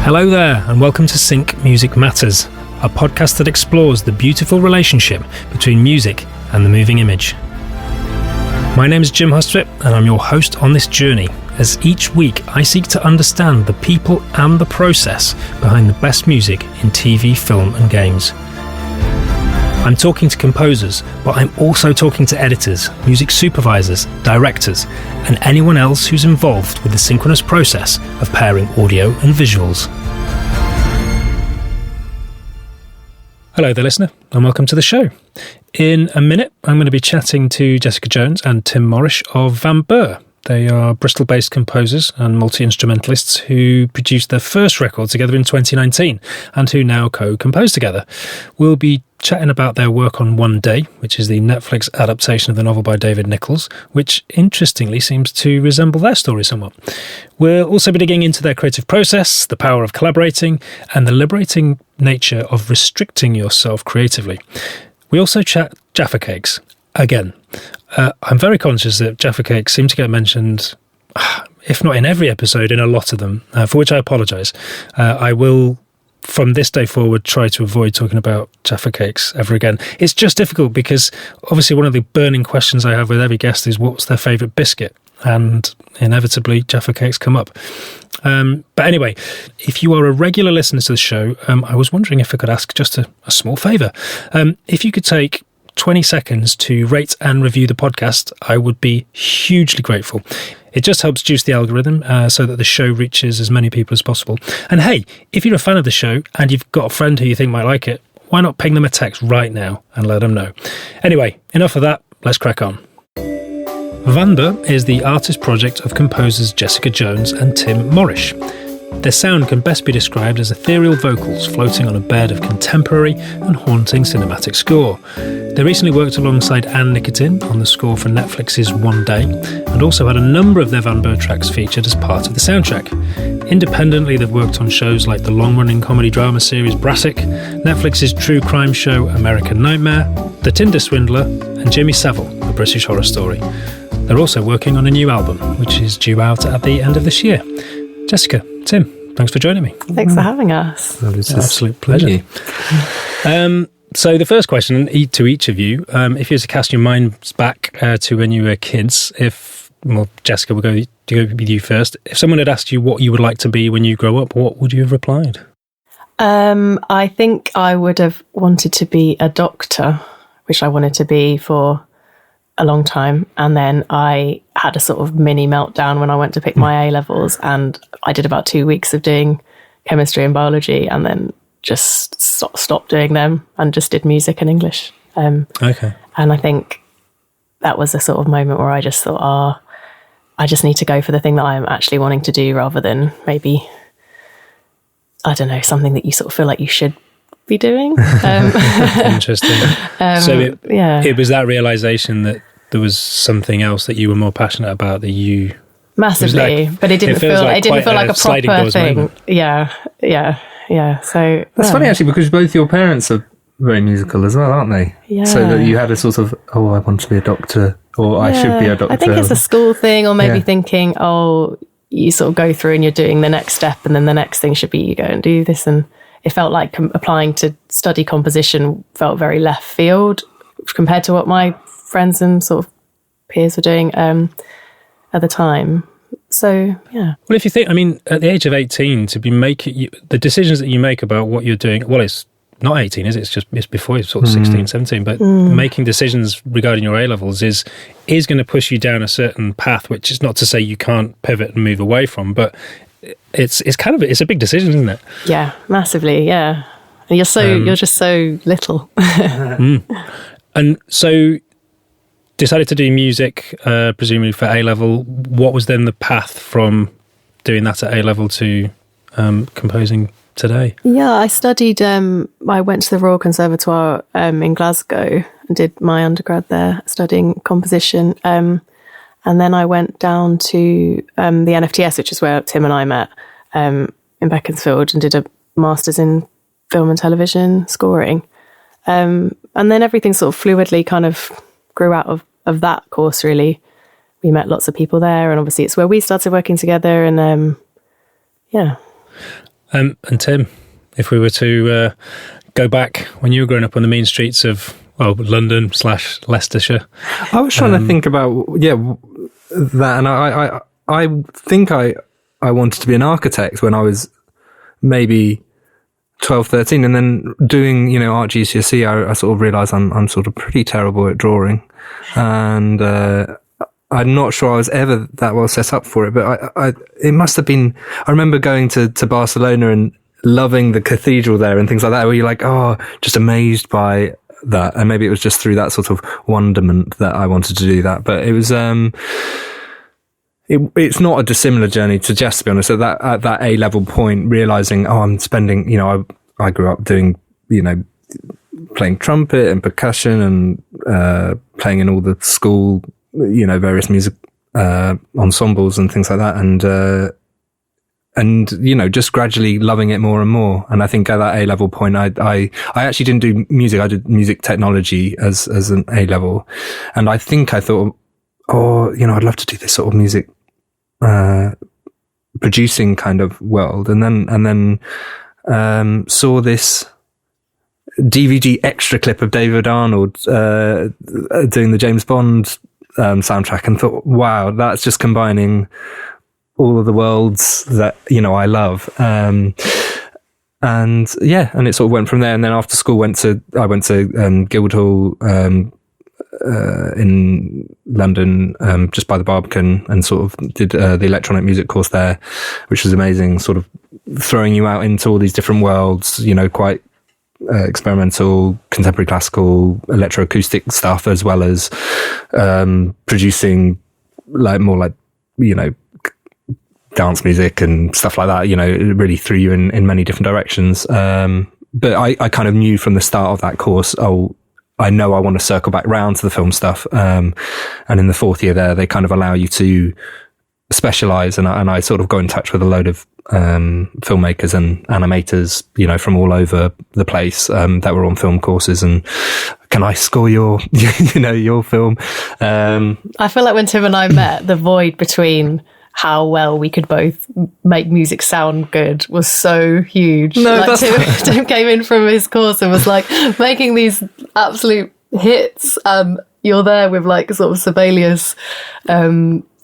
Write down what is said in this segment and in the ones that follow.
Hello there, and welcome to Sync Music Matters, a podcast that explores the beautiful relationship between music and the moving image. My name is Jim Hustvedt, and I'm your host on this journey, as each week I seek to understand the people and the process behind the best music in TV, film and games. I'm talking to composers, but I'm also talking to editors, music supervisors, directors, and anyone else who's involved with the synchronous process of pairing audio and visuals. Hello there, listener, and welcome to the show. In a minute, I'm going to be chatting to Jessica Jones and Tim Morrish of Vanbur. They are Bristol-based composers and multi-instrumentalists who produced their first record together in 2019 and who now co-compose together. We'll be chatting about their work on One Day, which is the Netflix adaptation of the novel by David Nichols, which interestingly seems to resemble their story somewhat. We'll also be digging into their creative process, the power of collaborating, and the liberating nature of restricting yourself creatively. We also chat Jaffa cakes. Again, I'm very conscious that Jaffa cakes seem to get mentioned, if not in every episode, in a lot of them, for which I apologise. I will, from this day forward, try to avoid talking about Jaffa cakes ever again. It's just difficult because, obviously, one of the burning questions I have with every guest is what's their favourite biscuit? And inevitably, Jaffa cakes come up. But anyway, if you are a regular listener to the show, I was wondering if I could ask just a small favour. If you could take 20 seconds to rate and review the podcast, I would be hugely grateful. It just helps juice the algorithm so that the show reaches as many people as possible. And hey, if you're a fan of the show and you've got a friend who you think might like it, why not ping them a text right now and let them know? Anyway, enough of that, let's crack on. Vanbur is the artist project of composers Jessica Jones and Tim Morrish. Their sound can best be described as ethereal vocals floating on a bed of contemporary and haunting cinematic score. They recently worked alongside Anne Nikitin on the score for Netflix's One Day, and also had a number of their Vanbur tracks featured as part of the soundtrack. Independently, they've worked on shows like the long-running comedy drama series Brassic, Netflix's true crime show American Nightmare, the Tinder Swindler, and Jimmy Saville, a British horror story. They're also working on a new album, which is due out at the end of this year. Jessica, Tim, thanks for joining me. Thanks for having us. It's an absolute pleasure. So the first question to each of you, if you were to cast your minds back to when you were kids, Jessica, we'll go with you first. If someone had asked you what you would like to be when you grow up, what would you have replied? I think I would have wanted to be a doctor, which I wanted to be for a long time, and then I had a sort of mini meltdown when I went to pick my A-levels, and I did about 2 weeks of doing chemistry and biology and then just stopped doing them and just did music and English. Okay. And I think that was a sort of moment where I just thought, I just need to go for the thing that I'm actually wanting to do rather than maybe, I don't know, something that you sort of feel like you should be doing. Interesting. So it was that realization that there was something else that you were more passionate about that you massively, but it didn't feel like a proper thing. Moment. Yeah. So that's funny actually, because both your parents are very musical as well, aren't they? Yeah. So that you had a sort of, I want to be a doctor, or I should be a doctor. I think it's a school thing, or maybe thinking, you sort of go through and you're doing the next step, and then the next thing should be you go and do this. And it felt like applying to study composition felt very left field compared to what my friends and sort of peers were doing at the time. So, yeah. Well, if you think, at the age of 18, to be making the decisions that you make about what you're doing, well, it's not 18, is it? It's before you're sort of 16, 17, but making decisions regarding your A-levels is going to push you down a certain path, which is not to say you can't pivot and move away from, but it's a big decision, isn't it? Yeah, massively, yeah. And you're just so little. And so decided to do music, presumably for A-level. What was then the path from doing that at A-level to composing today? Yeah, I studied, I went to the Royal Conservatoire in Glasgow and did my undergrad there, studying composition. And then I went down to the NFTS, which is where Tim and I met, in Beaconsfield, and did a master's in film and television scoring. And then everything sort of fluidly kind of grew out of that course, really. We met lots of people there, and obviously it's where we started working together, and yeah. And Tim, if we were to go back when you were growing up on the mean streets of London / Leicestershire, I was trying to think about that, and I think I wanted to be an architect when I was maybe 12, 13, and then doing art GCSE, I sort of realised I'm sort of pretty terrible at drawing, and I'm not sure I was ever that well set up for it, but it must have been. I remember going to Barcelona and loving the cathedral there and things like that, where you're like, just amazed by that, and maybe it was just through that sort of wonderment that I wanted to do that. But it was it's not a dissimilar journey to Jess, to be honest. At that A-level point, realising, I'm spending, I grew up doing, playing trumpet and percussion and playing in all the school, various music ensembles and things like that, and just gradually loving it more and more. And I think at that A-level point, I actually didn't do music. I did music technology as an A-level, and I think I thought, I'd love to do this sort of music producing kind of world, and then saw this DVD extra clip of David Arnold doing the James Bond soundtrack, and thought, wow, that's just combining all of the worlds that I love, and it sort of went from there. And then after school, I went to Guildhall in London, just by the Barbican, and sort of did the electronic music course there, which was amazing, sort of throwing you out into all these different worlds, quite experimental, contemporary classical, electroacoustic stuff, as well as producing more dance music and stuff like that. It really threw you in many different directions. But I kind of knew from the start of that course, I know I want to circle back round to the film stuff. And in the fourth year there, they kind of allow you to specialize, and I sort of got in touch with a load of filmmakers and animators, from all over the place, that were on film courses, and can I score your your film? I feel like when Tim and I met, the void between how well we could both make music sound good was so huge. No, like Tim came in from his course and was like making these absolute hits. You're there with sort of Sibelius.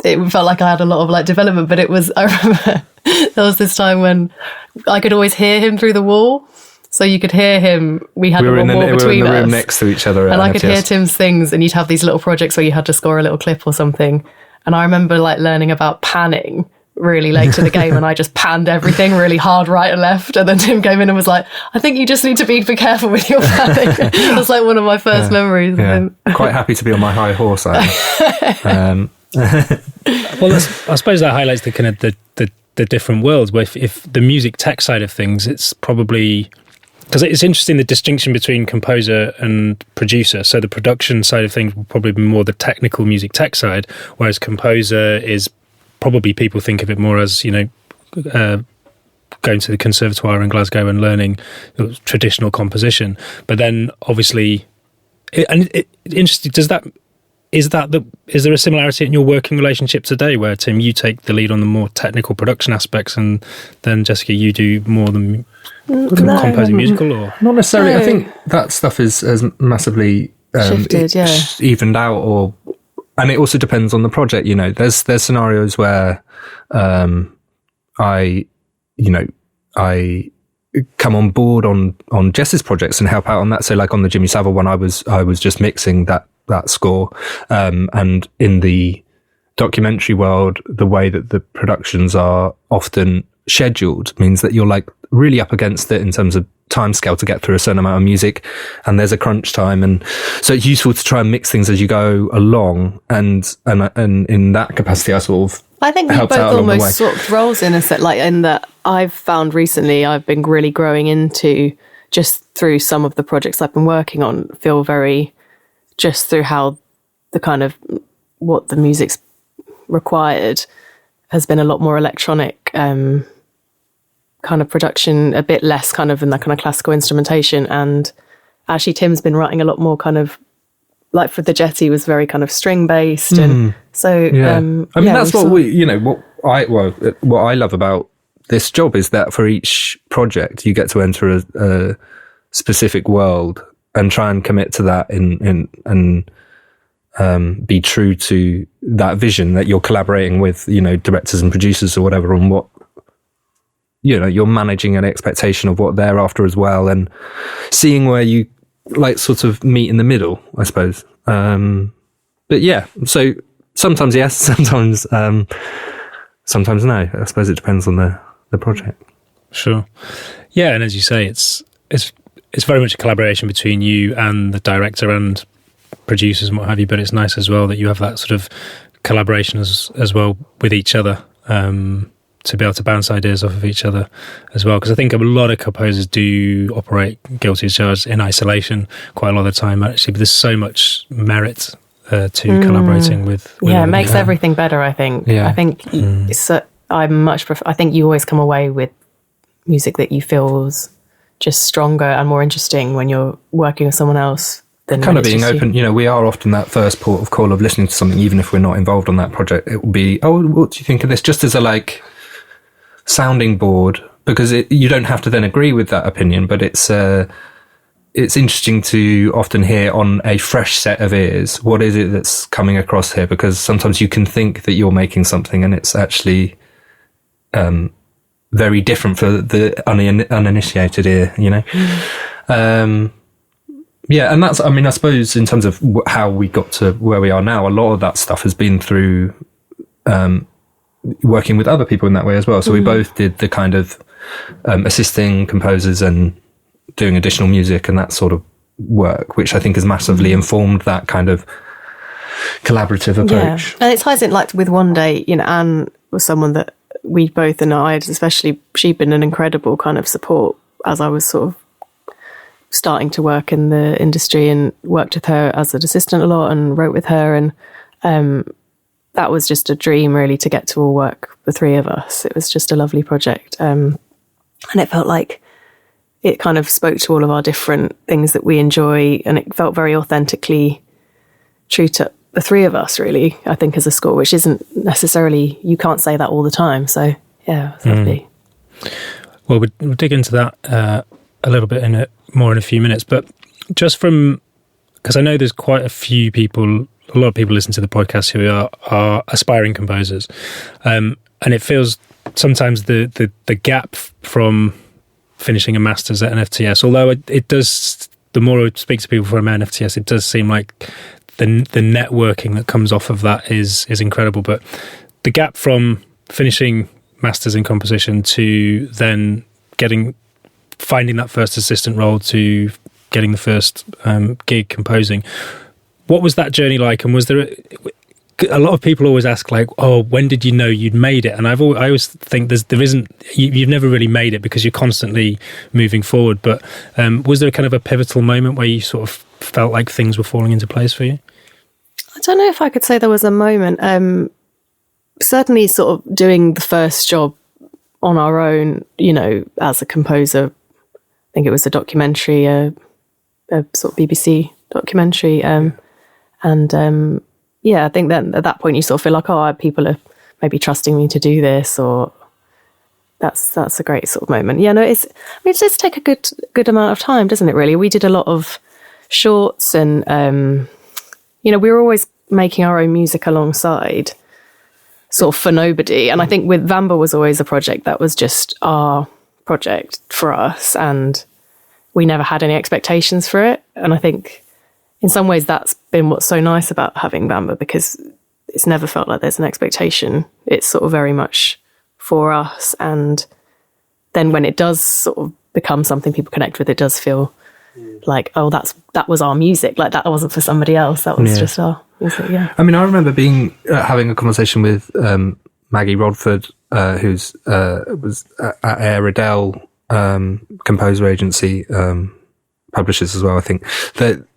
It felt like I had a lot of development, but I remember there was this time when I could always hear him through the wall. So you could hear him. We had a wall between us. We were in the room next to each other. And I could hear Tim's things, and you'd have these little projects where you had to score a little clip or something. And I remember learning about panning really late in the game, and I just panned everything really hard right and left. And then Tim came in and was like, I think you just need to be careful with your panning. That's one of my first memories. Yeah. Quite happy to be on my high horse. Well, I suppose that highlights the kind of the different worlds. Where if the music tech side of things, it's probably, because it's interesting, the distinction between composer and producer. So the production side of things will probably be more the technical music tech side, whereas composer is probably, people think of it more as, going to the conservatoire in Glasgow and learning traditional composition. But then obviously, interesting, is there a similarity in your working relationship today, where Tim, you take the lead on the more technical production aspects, and then Jessica, you do more than composing musical, or not necessarily? No. I think that stuff has massively shifted, evened out, and it also depends on the project. There's scenarios where I come on board on Jess's projects and help out on that. So on the Jimmy Savile one, I was just mixing that score, and in the documentary world, the way that the productions are often scheduled means that you're really up against it in terms of timescale to get through a certain amount of music, and there's a crunch time, and so it's useful to try and mix things as you go along, and in that capacity I think we both almost swapped roles in a set, in that I've found recently I've been really growing into, just through some of the projects I've been working on, feel very, just through how the kind of what the music's required has been a lot more electronic kind of production, a bit less kind of in that kind of classical instrumentation. And actually Tim's been writing a lot more kind of, for the Jetty was very kind of string based, and so that's what what I love about this job is that for each project you get to enter a specific world and try and commit to that and be true to that vision that you're collaborating with, directors and producers or whatever, on what, you're managing an expectation of what they're after as well, and seeing where you sort of meet in the middle, I suppose. But yeah, so sometimes yes, sometimes no. I suppose it depends on the project. Sure. Yeah, and as you say, it's very much a collaboration between you and the director and producers and what have you, but it's nice as well that you have that sort of collaboration as well with each other, to be able to bounce ideas off of each other as well. Because I think a lot of composers do operate guilty as charged in isolation quite a lot of the time, actually, but there's so much merit to collaborating with it makes everything better, I think. Yeah. I think I think you always come away with music that you feel is just stronger and more interesting when you're working with someone else. Kind of being open, we are often that first port of call of listening to something, even if we're not involved on that project. It will be, what do you think of this? Just as a sounding board, because you don't have to then agree with that opinion, but it's interesting to often hear on a fresh set of ears, what is it that's coming across here? Because sometimes you can think that you're making something and it's actually very different for the uninitiated ear, Yeah, and that's, I suppose in terms of how we got to where we are now, a lot of that stuff has been through working with other people in that way as well. So we both did the kind of assisting composers and doing additional music and that sort of work, which I think has massively informed that kind of collaborative approach. Yeah. And it ties in with One Day, Anne was someone that we both, and I especially, she'd been an incredible kind of support as I was sort of starting to work in the industry, and worked with her as an assistant a lot and wrote with her. And that was just a dream, really, to get to all work, the three of us. It was just a lovely project. And it felt like it kind of spoke to all of our different things that we enjoy. And it felt very authentically true to the three of us, really, I think, as a score, which isn't necessarily, you can't say that all the time. So, yeah, it's lovely. Well, we'll dig into that a little bit more in a few minutes, but just because I know there's quite a lot of people listen to the podcast who are aspiring composers, and it feels sometimes the gap from finishing a master's at an FTS, although it does, the more I speak to people from an FTS, it does seem like the networking that comes off of that is incredible, but the gap from finishing masters in composition to then finding that first assistant role to getting the first gig composing. What was that journey like? And was there a lot of people always ask when did you know you'd made it? And I always think you've never really made it because you're constantly moving forward. But was there kind of a pivotal moment where you sort of felt like things were falling into place for you? I don't know if I could say there was a moment. Certainly sort of doing the first job on our own, as a composer. I think it was a documentary, a sort of BBC documentary. I think then at that point you sort of feel like, people are maybe trusting me to do this, or that's a great sort of moment. Yeah, no, it does take a good amount of time, doesn't it, really? We did a lot of shorts and, we were always making our own music alongside, sort of for nobody. And I think with Vanbur was always a project that was just our project for us, and we never had any expectations for it. And I think in some ways that's been what's so nice about having Vanbur, because it's never felt like there's an expectation. It's sort of very much for us. And then when it does sort of become something people connect with, it does feel like, that was our music. Like, that wasn't for somebody else. That was just our music, yeah. I remember having a conversation with Maggie Rodford, who's was at Air Adele composer agency, publishers as well, I think.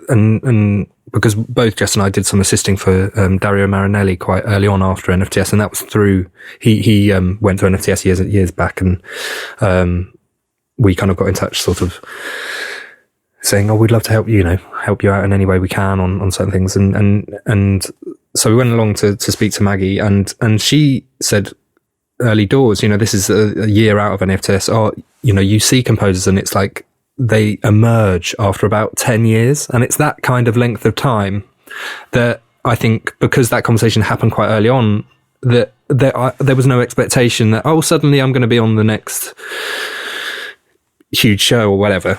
And because both Jess and I did some assisting for Dario Marinelli quite early on after NFTS, and that was through he went to NFTS years back, and we kind of got in touch, sort of saying, we'd love to help you out in any way we can on certain things, and so we went along to speak to Maggie, and she said early doors, this is a year out of an FTS, or, you see composers and it's like they emerge after about 10 years. And it's that kind of length of time that I think, because that conversation happened quite early on, that there was no expectation that, suddenly I'm going to be on the next huge show or whatever.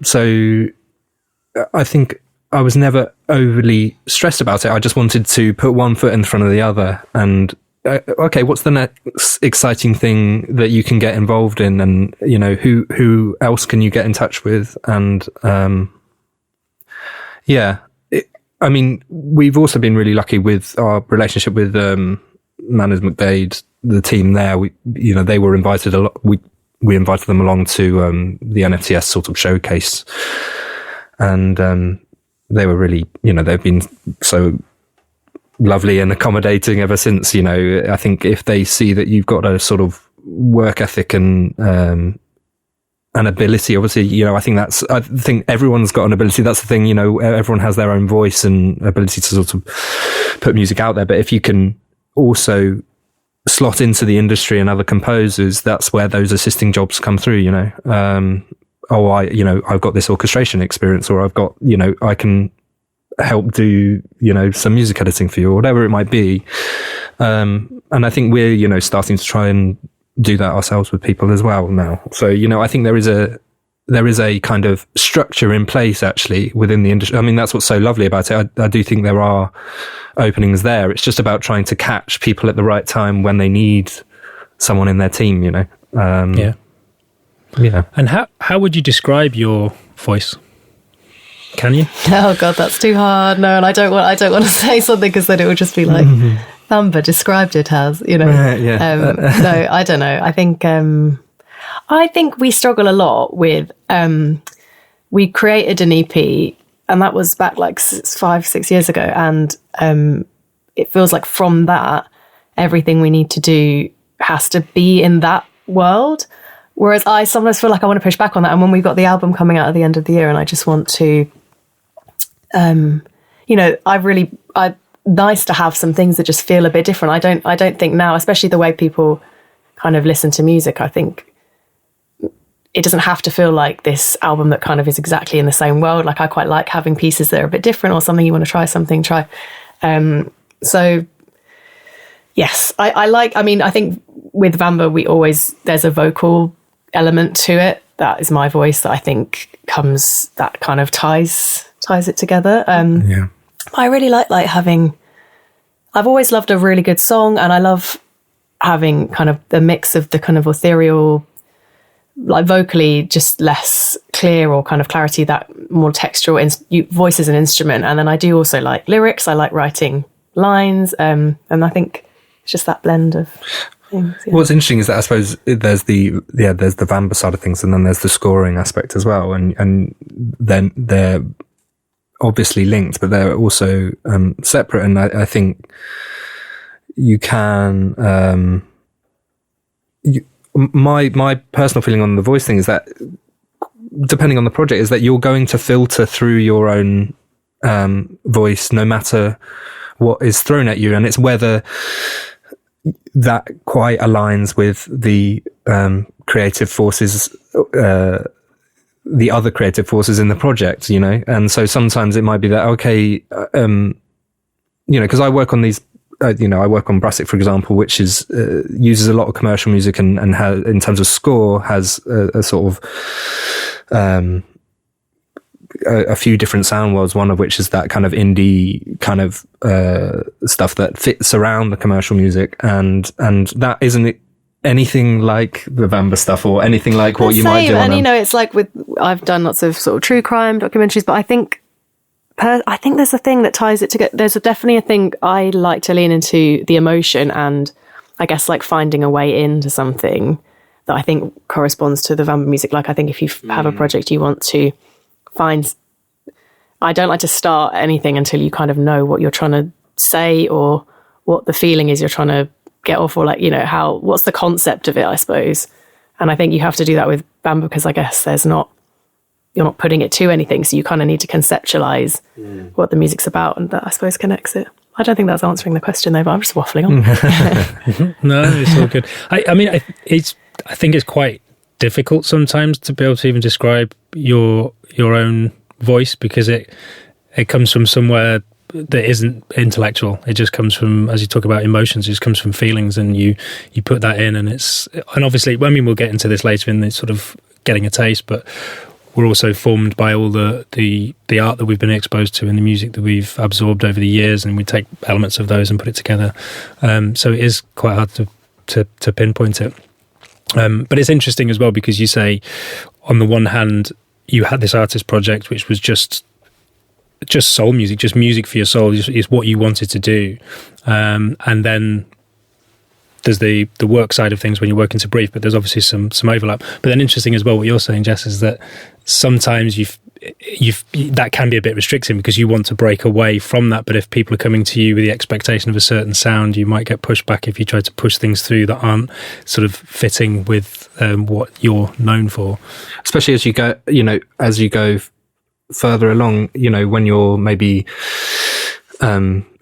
So I think I was never overly stressed about it. I just wanted to put one foot in front of the other and, okay, what's the next exciting thing that you can get involved in? And, who else can you get in touch with? And, we've also been really lucky with our relationship with, Manners McDade, the team there. They were invited a lot. We invited them along to, the NFTS sort of showcase, and, they were really, they've been so lovely and accommodating ever since. I think if they see that you've got a sort of work ethic and an ability, obviously, I think everyone's got an ability. That's the thing, everyone has their own voice and ability to sort of put music out there. But if you can also slot into the industry and other composers, that's where those assisting jobs come through, I've got this orchestration experience, or I've got, I can help do, some music editing for you, or whatever it might be. And I think we're, starting to try and do that ourselves with people as well now. So, I think there is a kind of structure in place actually within the industry. I mean, that's what's so lovely about it. I do think there are openings there. It's just about trying to catch people at the right time when they need someone in their team, Yeah. And how would you describe your voice? Can you? Oh God, that's too hard. No, and I don't want to say something because then it would just be like Vanbur described it as, No, I don't know. I think we struggle a lot with. We created an EP, and that was back like 5-6 years ago, and it feels like from that, everything we need to do has to be in that world. Whereas I sometimes feel like I want to push back on that. And when we've got the album coming out at the end of the year, and I just want to, nice to have some things that just feel a bit different. I don't think now, especially the way people kind of listen to music, I think it doesn't have to feel like this album that kind of is exactly in the same world. Like I quite like having pieces that are a bit different, or something you want to try, so yes, I think with Vanbur, there's a vocal element to it. That is my voice that I think that kind of ties it together. I really like I've always loved a really good song, and I love having kind of the mix of the kind of ethereal, like vocally just less clear, or kind of clarity, that more textural voice as an instrument. And then I do also like lyrics. I like writing lines, and I think it's just that blend of things. Yeah. What's interesting is that I suppose there's the Vanbur side of things, and then there's the scoring aspect as well, and then they're obviously linked, but they're also separate. And I think you can. My personal feeling on the voice thing is that, depending on the project, is that you're going to filter through your own voice, no matter what is thrown at you, and it's whether that quite aligns with the creative forces, the other creative forces in the project, and so sometimes it might be that, okay, because I work on these, I work on Brassic, for example, which is uses a lot of commercial music and has, in terms of score, has a sort of a few different sound worlds, one of which is that kind of indie kind of stuff that fits around the commercial music, and that isn't anything like the Vanbur stuff, or anything like what you might do. And it's like I've done lots of sort of true crime documentaries, but I think there's a thing that ties it together. There's definitely a thing I like to lean into, the emotion, and I guess like finding a way into something that I think corresponds to the Vanbur music. Like I think if you have a project you want to find, I don't like to start anything until you kind of know what you're trying to say, or what the feeling is you're trying to get off, or like, what's the concept of it, I suppose. And I think you have to do that with Vanbur, because I guess you're not putting it to anything, so you kind of need to conceptualize what the music's about, and that I suppose connects it. I don't think that's answering the question though, but I'm just waffling on. No, it's all good. I mean, I think it's quite difficult sometimes to be able to even describe your own voice, because it comes from somewhere that isn't intellectual. It just comes from, as you talk about emotions, it just comes from feelings, and you put that in, and obviously, I mean, we'll get into this later in the sort of getting a taste, but we're also formed by all the art that we've been exposed to and the music that we've absorbed over the years, and we take elements of those and put it together. So it is quite hard to pinpoint it. But it's interesting as well, because you say, on the one hand, you had this artist project which was just soul music, just music for your soul, is what you wanted to do, and then there's the work side of things when you're working to brief, but there's obviously some overlap. But then interesting as well, what you're saying, Jess, is that sometimes that can be a bit restricting, because you want to break away from that, but if people are coming to you with the expectation of a certain sound, you might get pushed back if you try to push things through that aren't sort of fitting with what you're known for. Especially as you go further along, when you're maybe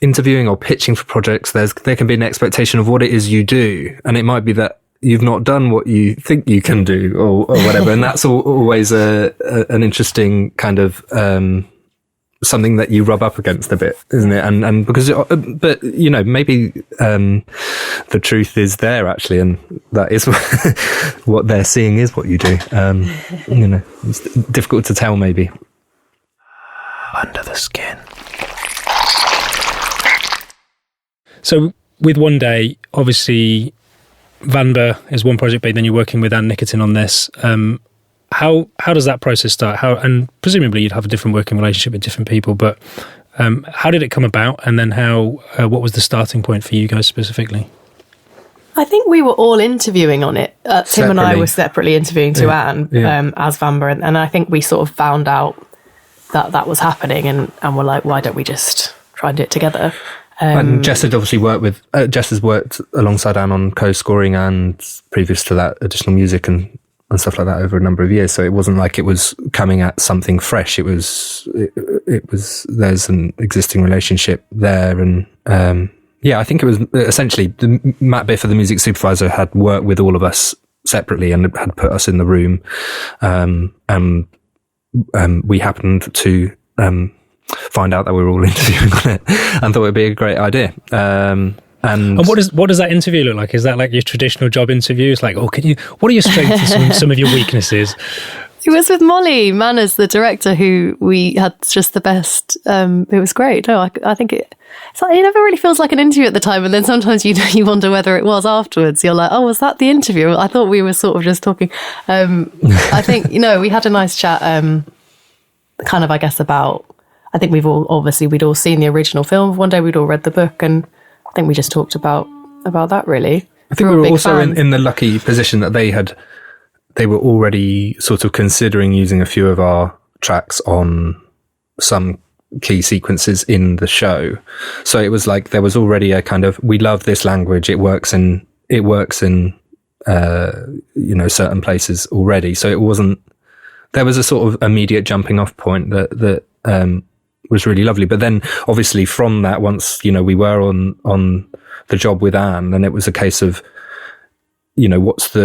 interviewing or pitching for projects, there can be an expectation of what it is you do, and it might be that you've not done what you think you can do, or whatever, and that's always an interesting kind of something that you rub up against a bit, isn't it? And because but maybe the truth is there actually, and that is what they're seeing is what you do. It's difficult to tell, maybe. Under the skin. So with One Day, obviously Vanbur is one project, but then you're working with Anne Nikitin on this. How does that process start? And presumably you'd have a different working relationship with different people, but how did it come about? And then what was the starting point for you guys specifically? I think we were all interviewing on it. Tim and I were separately interviewing to Anne as Vanbur, and I think we sort of found out that was happening, and we're like, why don't we just try and do it together? And Jess had obviously Jess has worked alongside Anne on co-scoring and previous to that additional music and stuff like that over a number of years. So it wasn't like it was coming at something fresh. It was there's an existing relationship there. And I think it was essentially Matt Biffer, the music supervisor, had worked with all of us separately and had put us in the room. And we happened to find out that we were all interviewing on it and thought it'd be a great idea. And what does that interview look like? Is that like your traditional job interview? It's like, what are your strengths and some of your weaknesses? It was with Molly Manners, the director, who we had just the best. It was great. No, I think it's like, it never really feels like an interview at the time, and then sometimes you wonder whether it was afterwards. You're like, oh, was that the interview? I thought we were sort of just talking. I think we had a nice chat. Kind of, I guess, about. I think we'd all seen the original film. One day we'd all read the book, and I think we just talked about that, really. I think we were also in the lucky position that they were already sort of considering using a few of our tracks on some key sequences in the show. So it was like there was already a kind of, we love this language. It works in certain places already. So it wasn't, there was a sort of immediate jumping off point that was really lovely. But then obviously from that, once, we were on the job with Anne, then it was a case of, what's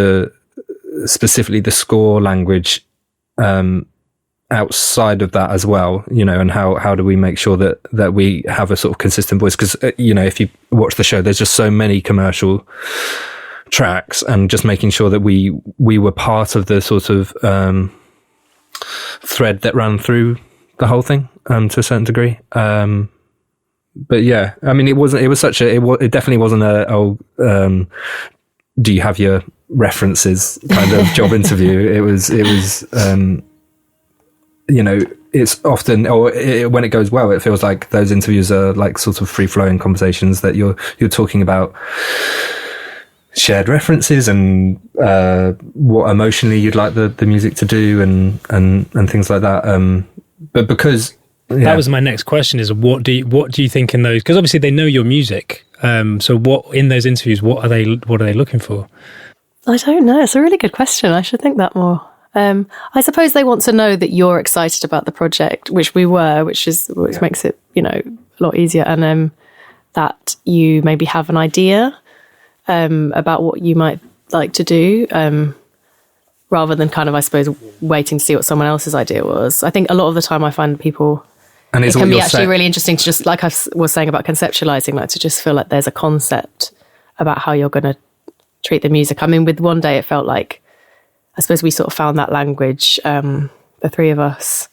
specifically the score language, outside of that as well, and how do we make sure that we have a sort of consistent voice? Because, if you watch the show, there's just so many commercial tracks, and just making sure that we were part of the sort of, thread that ran through the whole thing, to a certain degree. But yeah, I mean, it definitely wasn't do you have your references kind of job interview. It was, it's often, when it goes well, it feels like those interviews are like sort of free flowing conversations that you're talking about shared references and what emotionally you'd like the music to do and things like that. But because that was my next question, is what do you think in those, because obviously they know your music, so what in those interviews, what are they looking for? I don't know, it's a really good question. I should think that more. I suppose they want to know that you're excited about the project, which we were, which makes it a lot easier. And that you maybe have an idea about what you might like to do, rather than kind of, I suppose, waiting to see what someone else's idea was. I think a lot of the time I find people, and it can be actually really interesting to just, like I was saying about conceptualizing, like to just feel like there's a concept about how you're going to treat the music. I mean, with One Day, it felt like, I suppose we sort of found that language, the three of us.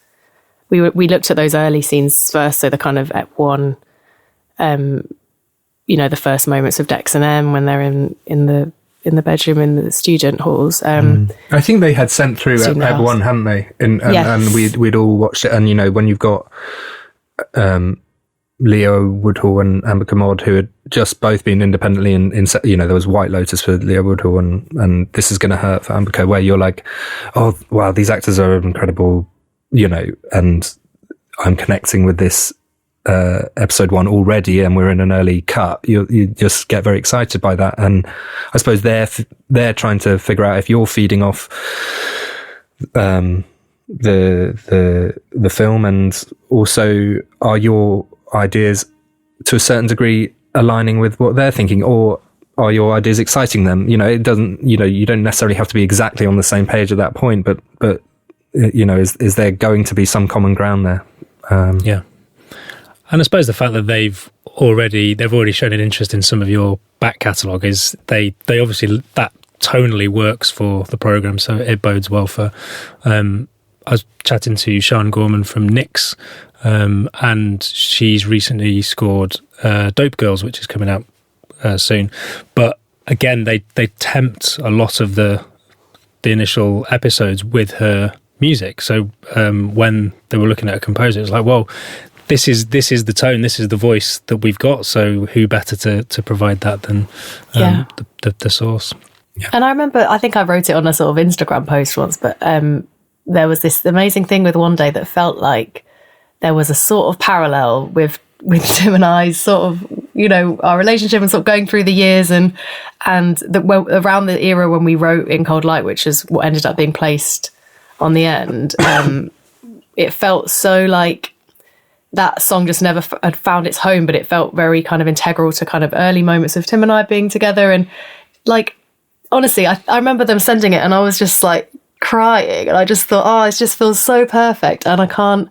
We looked at those early scenes first, so the kind of at one, the first moments of Dex and M when they're in the bedroom in the student halls. I think they had sent through Eb 1, hadn't they? Yes. And we'd all watched it. And, when you've got Leo Woodhall and Amber Commod, who had just both been independently in there was White Lotus for Leo Woodhall and This Is Gonna Hurt for Amber Co, where you're like, oh, wow, these actors are incredible, and I'm connecting with this episode 1 already, and we're in an early cut. You just get very excited by that, and I suppose they're trying to figure out if you're feeding off the film, and also are your ideas to a certain degree aligning with what they're thinking, or are your ideas exciting them? It doesn't. You don't necessarily have to be exactly on the same page at that point, but is there going to be some common ground there? Yeah. And I suppose the fact that they've already shown an interest in some of your back catalogue is they obviously, that tonally works for the programme, so it bodes well for. I was chatting to Sian Gorman from Nix, and she's recently scored Dope Girls, which is coming out soon. But again, they tempt a lot of the initial episodes with her music. So when they were looking at a composer, it's like, well, this is the tone, this is the voice that we've got, so who better to provide that than the source. Yeah. And I remember, I think I wrote it on a sort of Instagram post once, but there was this amazing thing with One Day that felt like there was a sort of parallel with Tim and I's sort of, our relationship and sort of going through the years and around the era when we wrote In Cold Light, which is what ended up being placed on the end. It felt so like that song just never had found its home, but it felt very kind of integral to kind of early moments of Tim and I being together. And like, honestly, I remember them sending it and I was just like crying, and I just thought, oh, it just feels so perfect, and I can't,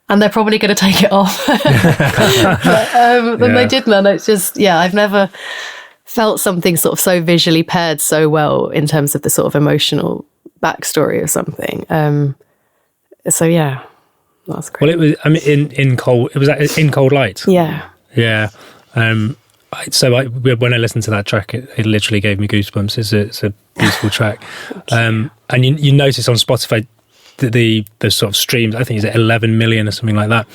and they're probably going to take it off. But they didn't, and it's just, I've never felt something sort of so visually paired so well in terms of the sort of emotional backstory of something. So yeah, that's great. Well, it was, I mean, in Cold Light. Yeah. Yeah. When I listened to that track, it literally gave me goosebumps. It's a beautiful track. And you notice on Spotify the sort of streams, I think it's 11 million or something like that.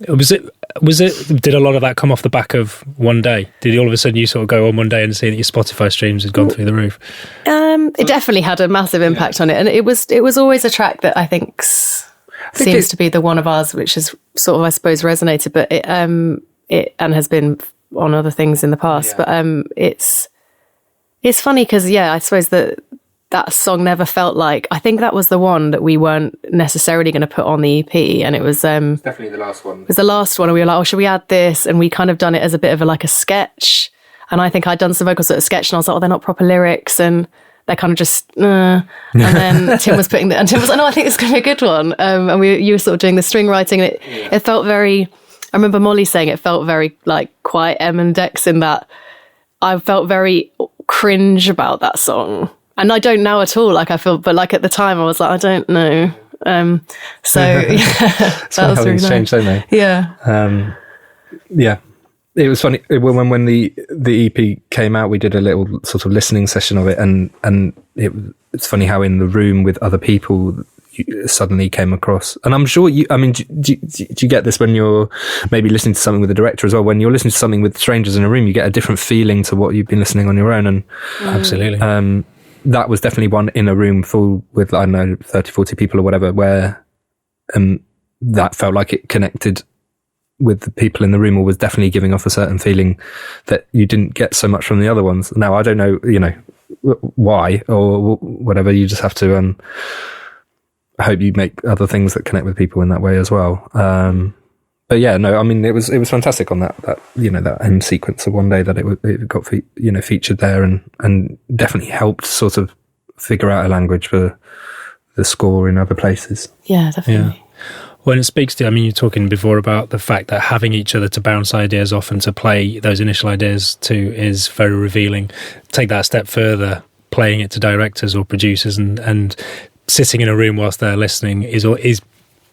Did a lot of that come off the back of One Day? Did all of a sudden you sort of go on one day and see that your Spotify streams had gone through the roof? It definitely had a massive impact on it, and it was always a track that I think seems to be the one of ours which has sort of, I suppose, resonated, but it and has been on other things in the past. But it's funny because I suppose that song never felt like, I think that was the one that we weren't necessarily going to put on the EP, and it was definitely the last one. It was the last one, and we were like, oh, should we add this? And we kind of done it as a bit of a sketch, and I think I'd done some vocals at a sketch, and I was like, oh, they're not proper lyrics, and they're kind of just and then Tim was putting and Tim was like, no, I think it's going to be a good one, and you were sort of doing the string writing, and it felt very, I remember Molly saying it felt very like quite M and Dex, in that I felt very cringe about that song. And I don't now at all. Like I feel, but like at the time I was like, I don't know. So that was really nice. Changed, don't they? Yeah. Yeah. It was funny when the EP came out, we did a little sort of listening session of it, and it's funny how in the room with other people you suddenly came across, and I'm sure do you get this when you're maybe listening to something with a director as well? When you're listening to something with strangers in a room, you get a different feeling to what you've been listening on your own, and absolutely. That was definitely one in a room full with, I don't know, 30, 40 people or whatever, where that felt like it connected with the people in the room, or was definitely giving off a certain feeling that you didn't get so much from the other ones. Now, I don't know, why or whatever. You just have to hope you make other things that connect with people in that way as well. yeah, no, I mean, it was fantastic on that that end sequence of One Day that it got featured there, and definitely helped sort of figure out a language for the score in other places. Yeah, definitely. Yeah. When it speaks to, I mean, you're talking before about the fact that having each other to bounce ideas off and to play those initial ideas to is very revealing. Take that a step further, playing it to directors or producers and sitting in a room whilst they're listening is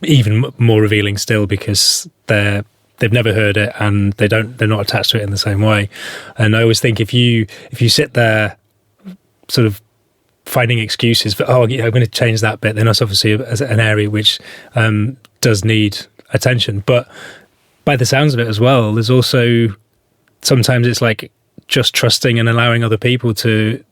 even more revealing still, because they've never heard it and they're not attached to it in the same way. And I always think if you sit there sort of finding excuses for, I'm going to change that bit, then that's obviously an area which does need attention. But by the sounds of it as well, there's also sometimes it's like just trusting and allowing other people to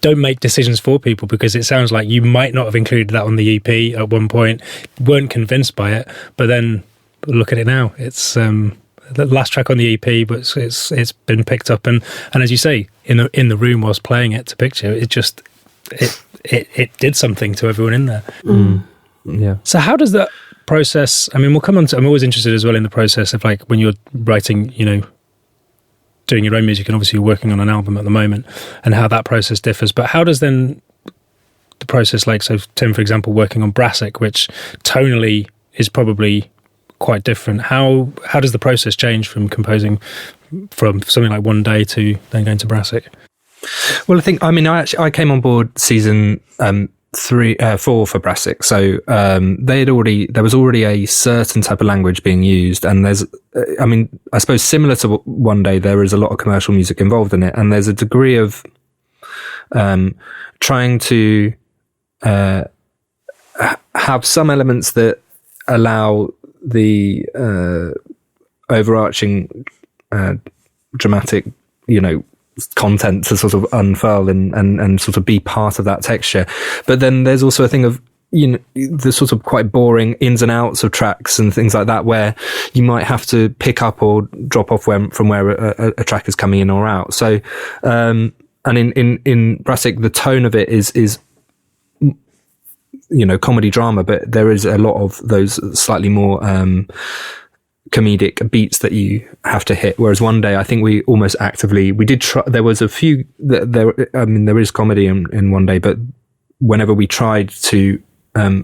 don't make decisions for people, because it sounds like you might not have included that on the EP at one point, weren't convinced by it, but then look at it now. It's the last track on the EP, but it's been picked up, and as you say, in the room whilst playing it to picture, it just it did something to everyone in there. Yeah. So how does that process, I mean, we'll come on to, I'm always interested as well in the process of like when you're writing, doing your own music, and obviously you're working on an album at the moment, and how that process differs. But how does then the process, like, so Tim, for example, working on Brassic, which tonally is probably quite different, how does the process change from composing from something like One Day to then going to Brassic? Well, I came on board season 4 for Brassic, so there was already a certain type of language being used, and there's I suppose similar to One Day, there is a lot of commercial music involved in it, and there's a degree of trying to have some elements that allow the overarching dramatic content to sort of unfurl and sort of be part of that texture. But then there's also a thing of, the sort of quite boring ins and outs of tracks and things like that, where you might have to pick up or drop off from where a track is coming in or out. So, and in Brassic, the tone of it is comedy drama, but there is a lot of those slightly more, comedic beats that you have to hit, whereas One Day, I think we almost actively, we did try, there was a few there is comedy in One Day, but whenever we tried to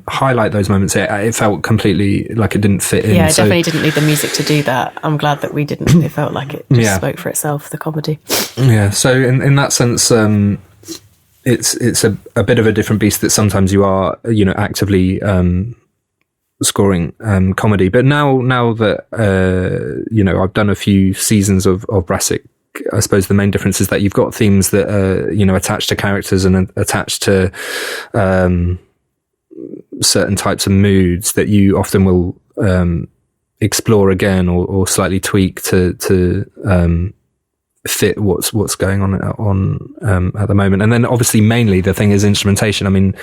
highlight those moments, it felt completely like it didn't fit in. Yeah, it definitely didn't need the music to do that. I'm glad that we didn't. It felt like it just spoke for itself, the comedy. Yeah, so in that sense, it's a bit of a different beast, that sometimes you are actively scoring comedy. But now that I've done a few seasons of Brassic, I suppose the main difference is that you've got themes that are attached to characters and attached to certain types of moods that you often will explore again or slightly tweak to fit what's going on at the moment. And then obviously mainly the thing is instrumentation. I mean,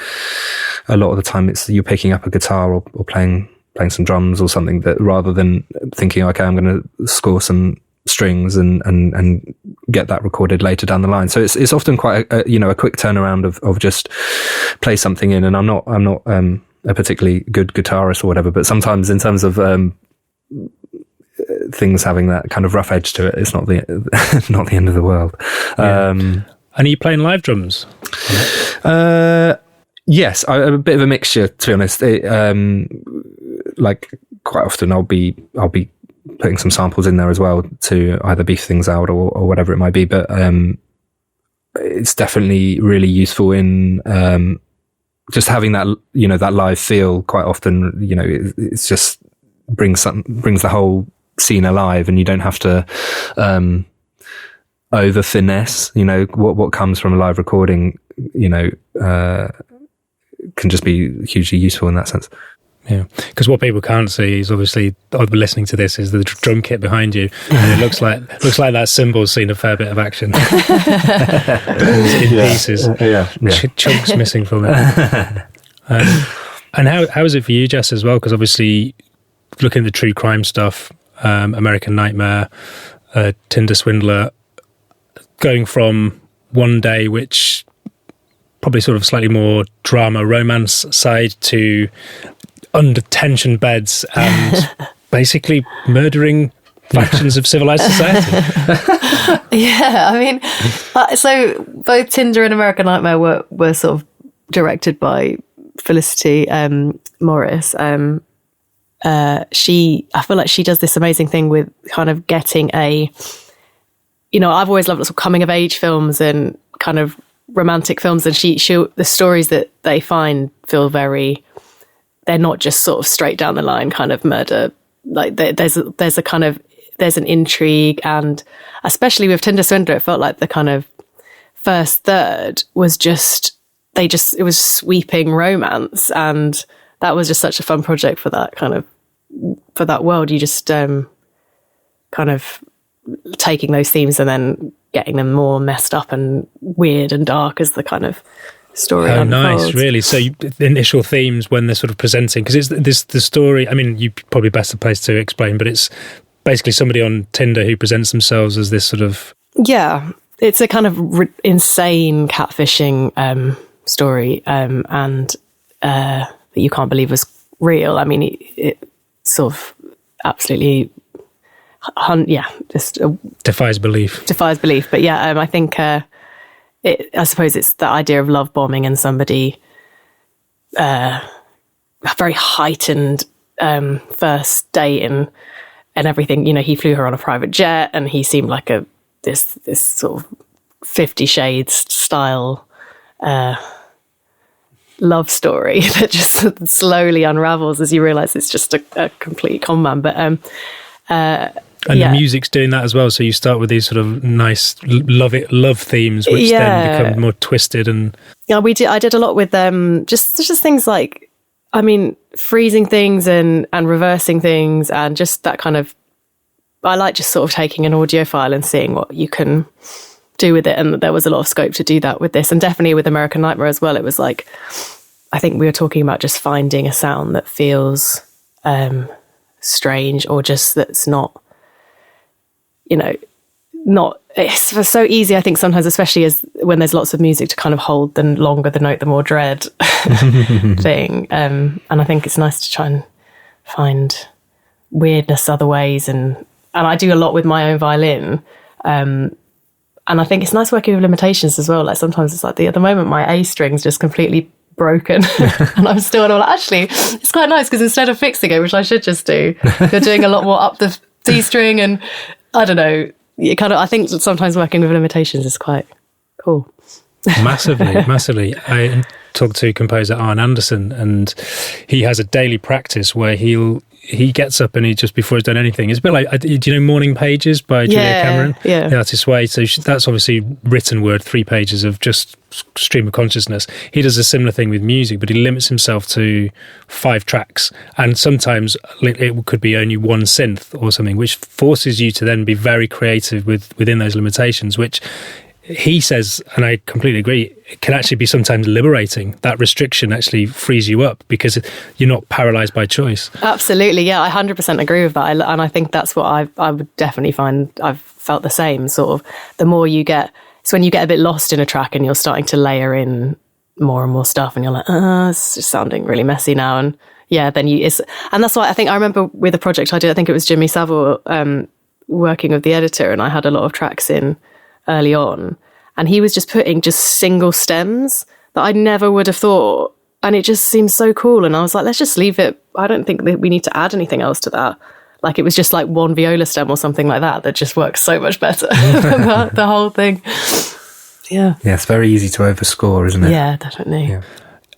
a lot of the time it's you're picking up a guitar or playing some drums or something, that rather than thinking, okay, I'm going to score some strings and get that recorded later down the line. So it's often quite a quick turnaround of just play something in. And I'm not a particularly good guitarist or whatever, but sometimes in terms of things having that kind of rough edge to it, it's not the end of the world. Yeah. And are you playing live drums? Yes, a bit of a mixture, to be honest. Like quite often I'll be putting some samples in there as well to either beef things out or whatever it might be. But it's definitely really useful in just having that that live feel. Quite often, it's just brings the whole scene alive, and you don't have to over finesse. What comes from a live recording, can just be hugely useful in that sense. Yeah, because what people can't see is obviously, listening to this, is the drum kit behind you, and it looks like that cymbal's seen a fair bit of action in pieces. Chunks missing from it. And how is it for you, Jess, as well? Because obviously, looking at the true crime stuff, American Nightmare, Tinder, Swindler, going from One Day, which probably sort of slightly more drama romance side, to under tension beds and basically murdering factions of civilized society. Yeah, I mean, so both Tinder and American Nightmare were sort of directed by Felicity Morris. I feel like she does this amazing thing with kind of getting I've always loved lots of coming of age films and kind of romantic films, and the stories that they find feel they're not just sort of straight down the line kind of murder. Like there's an intrigue, and especially with Tinder Swindler, it felt like the kind of first third was it was sweeping romance, and that was just such a fun project for that world. You just kind of taking those themes and then getting them more messed up and weird and dark as the kind of story unfolds. Nice, really. So the initial themes when they're sort of presenting, because it's the story, I mean, you probably best place to explain, but it's basically somebody on Tinder who presents themselves as this sort of... Yeah, it's a kind of insane catfishing story, and that you can't believe was real. I mean, it sort of absolutely... just defies belief. But yeah, I think I suppose it's the idea of love bombing and somebody a very heightened first date and everything. He flew her on a private jet, and he seemed like this sort of 50 Shades style love story that just slowly unravels as you realise it's just a complete con man. But and the music's doing that as well. So you start with these sort of nice love themes, which then become more twisted. And yeah, I did a lot with just things like, I mean, freezing things and reversing things, and just that kind of. I like just sort of taking an audio file and seeing what you can do with it. And there was a lot of scope to do that with this, and definitely with American Nightmare as well. It was like, I think we were talking about just finding a sound that feels strange, or just that's not. It's so easy, I think, sometimes, especially as when there's lots of music, to kind of hold the longer the note, the more dread thing. And I think it's nice to try and find weirdness other ways. And I do a lot with my own violin. And I think it's nice working with limitations as well. Like sometimes it's like at the moment my A string's just completely broken and I'm like, actually, it's quite nice because instead of fixing it, which I should just do, you're doing a lot more up the D string, and I don't know. I think sometimes working with limitations is quite cool. Massively. I talked to composer Arne Anderson, and he has a daily practice where he gets up and he just, before he's done anything, it's a bit like, do you know Morning Pages by Julia Cameron? Yeah. The Artist's Way. So that's obviously written word, 3 pages of just stream of consciousness. He does a similar thing with music, but he limits himself to 5 tracks, and sometimes it could be only 1 synth or something, which forces you to then be very creative within those limitations, which he says, and I completely agree, it can actually be sometimes liberating. That restriction actually frees you up because you're not paralysed by choice. Absolutely, yeah, I 100% agree with that. And I think that's what I would definitely find. I've felt the same, sort of. The more you get, it's when you get a bit lost in a track and you're starting to layer in more and more stuff, and you're like, it's just sounding really messy now. And yeah, then and that's why I think I remember with a project I did, I think it was Jimmy Saville, working with the editor, and I had a lot of tracks in early on, and he was just putting just single stems that I never would have thought, and it just seemed so cool, and I was like, let's just leave it. I don't think that we need to add anything else to that. Like it was just like 1 viola stem or something like that just works so much better than the whole thing. Yeah, it's very easy to overscore, isn't it? Yeah, definitely.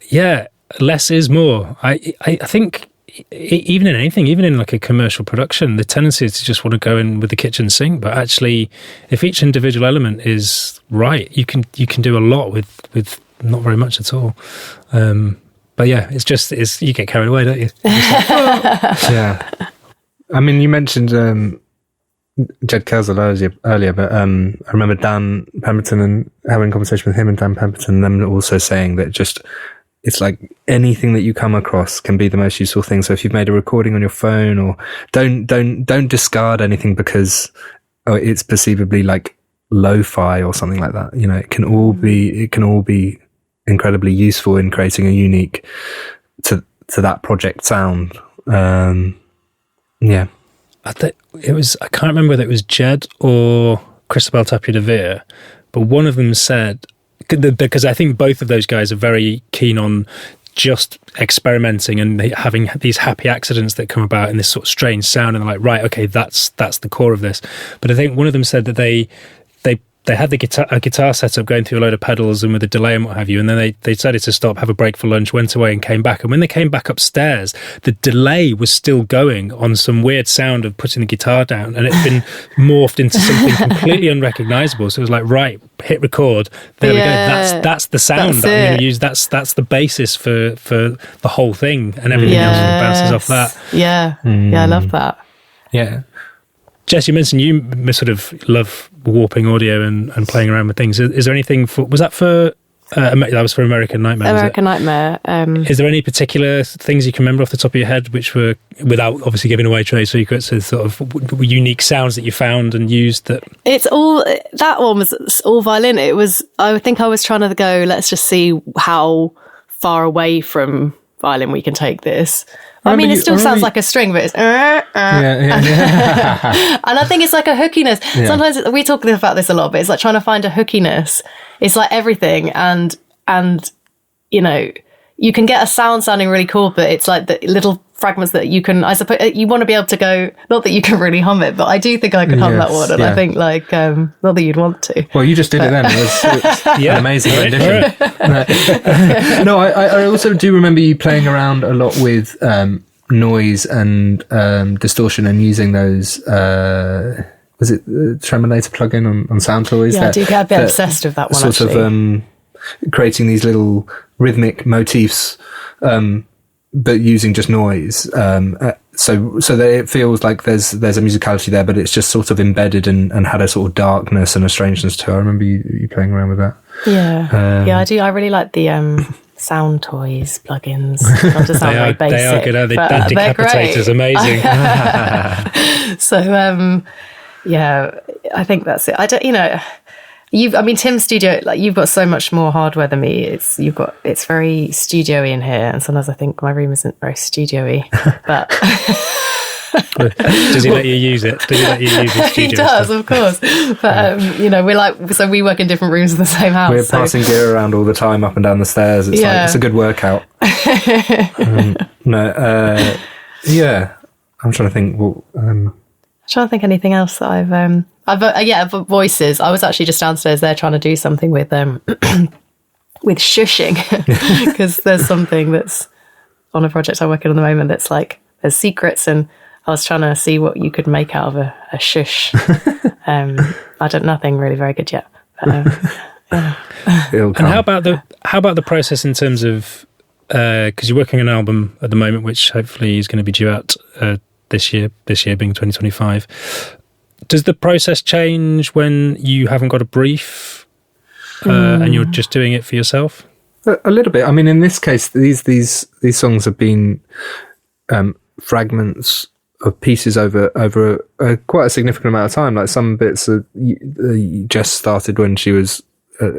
Yeah, less is more. I think even in anything, even in like a commercial production, the tendency is to just want to go in with the kitchen sink. But actually, if each individual element is right, you can do a lot with not very much at all. But yeah, it's you get carried away, don't you? Yeah. I mean, you mentioned Jed Kelsall earlier, but I remember Dan Pemberton and having a conversation with him and Dan Pemberton, them also saying that it's like anything that you come across can be the most useful thing. So if you've made a recording on your phone, or don't discard anything because it's perceivably like lo-fi or something like that. It can all be incredibly useful in creating a unique to that project sound. Yeah. I can't remember whether it was Jed or Christabel Tapia de Vere, but one of them said, because I think both of those guys are very keen on just experimenting and having these happy accidents that come about in this sort of strange sound, and they're like, right, okay, that's the core of this. But I think one of them said that they had the guitar setup going through a load of pedals and with a delay and what have you, and then they decided to stop, have a break for lunch, went away and came back. And when they came back upstairs, the delay was still going on some weird sound of putting the guitar down, and it had been morphed into something completely unrecognisable. So it was like, right, hit record, there we go. That's the sound that I'm going to use. That's the basis for the whole thing, and everything else bounces off that. Yeah, I love that. Yeah. Jess, you mentioned you sort of love warping audio and playing around with things. Is there anything that for American Nightmare? American Nightmare. Is there any particular things you can remember off the top of your head which were, without obviously giving away trade secrets, sort of unique sounds that you found and used? That one was all violin. I think I was trying to go, let's just see how far away from violin we can take this. I mean, it still sounds like a string, but it's yeah. And I think it's like a hookiness. Yeah. Sometimes we talk about this a lot, but it's like trying to find a hookiness. It's like everything, and you know, you can get a sound sounding really cool, but it's like the little fragments that you can, I suppose, you want to be able to go, not that you can really hum it, but I do think I could hum that one, and I think like not that you'd want to. Well, you just did it then. It was an amazing rendition. No, I also do remember you playing around a lot with noise and distortion, and using those was it the Tremolator plugin on Sound Toys? Yeah, I do get a bit obsessed with that one, sort actually. Of creating these little rhythmic motifs, but using just noise, so that it feels like there's a musicality there, but it's just sort of embedded and had a sort of darkness and a strangeness to it. I remember you playing around with that. Yeah, I do. I really like the Sound Toys plugins. Not to sound very basic, they are good. That Decapitator's amazing. So yeah, I think that's it. I don't, Tim's studio, like, you've got so much more hardware than me. It's very studio-y in here, and sometimes I think my room isn't very studio-y. But does he let you use it? Does he let you use his studio? He does, of course. But we work in different rooms of the same house. We're passing gear around all the time, up and down the stairs. It's like, it's a good workout. I'm trying to think. I'm trying to think anything else that I've voices. I was actually just downstairs there trying to do something with with shushing, because there's something that's on a project I'm working on at the moment that's like there's secrets, and I was trying to see what you could make out of a shush. Nothing really very good yet. But, and how about the process in terms of, because you're working on an album at the moment, which hopefully is going to be due out this year being 2025. Does the process change when you haven't got a brief and you're just doing it for yourself? A little bit. I mean, in this case, these songs have been fragments of pieces over quite a significant amount of time. Like some bits Jess started when she was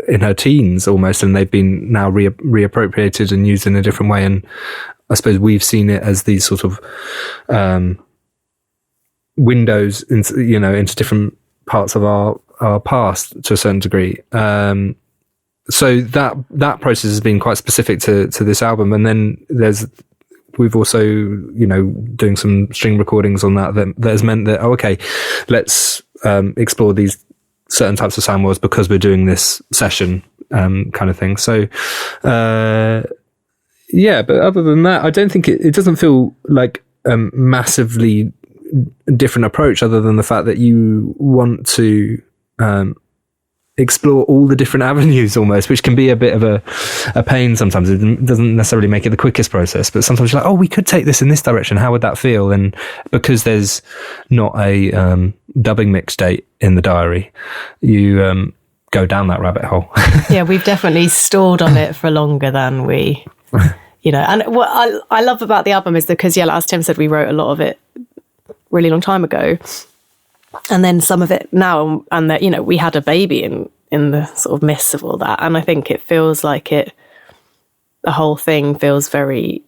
in her teens almost, and they've been now reappropriated and used in a different way. And I suppose we've seen it as these sort of windows into different parts of our past to a certain degree. So that process has been quite specific to this album. And then we've also, doing some string recordings on that has meant that, let's explore these certain types of sound worlds because we're doing this session kind of thing. So, but other than that, I don't think it doesn't feel like a massively different approach, other than the fact that you want to explore all the different avenues almost, which can be a bit of a pain sometimes. It doesn't necessarily make it the quickest process, but sometimes you're like, we could take this in this direction. How would that feel? And because there's not a dubbing mix date in the diary, you go down that rabbit hole. Yeah, we've definitely stalled on it for longer than we, and what I love about the album is because, as Tim said, we wrote a lot of it really long time ago. And then some of it now, and that, we had a baby in the sort of midst of all that. And I think it feels like the whole thing feels very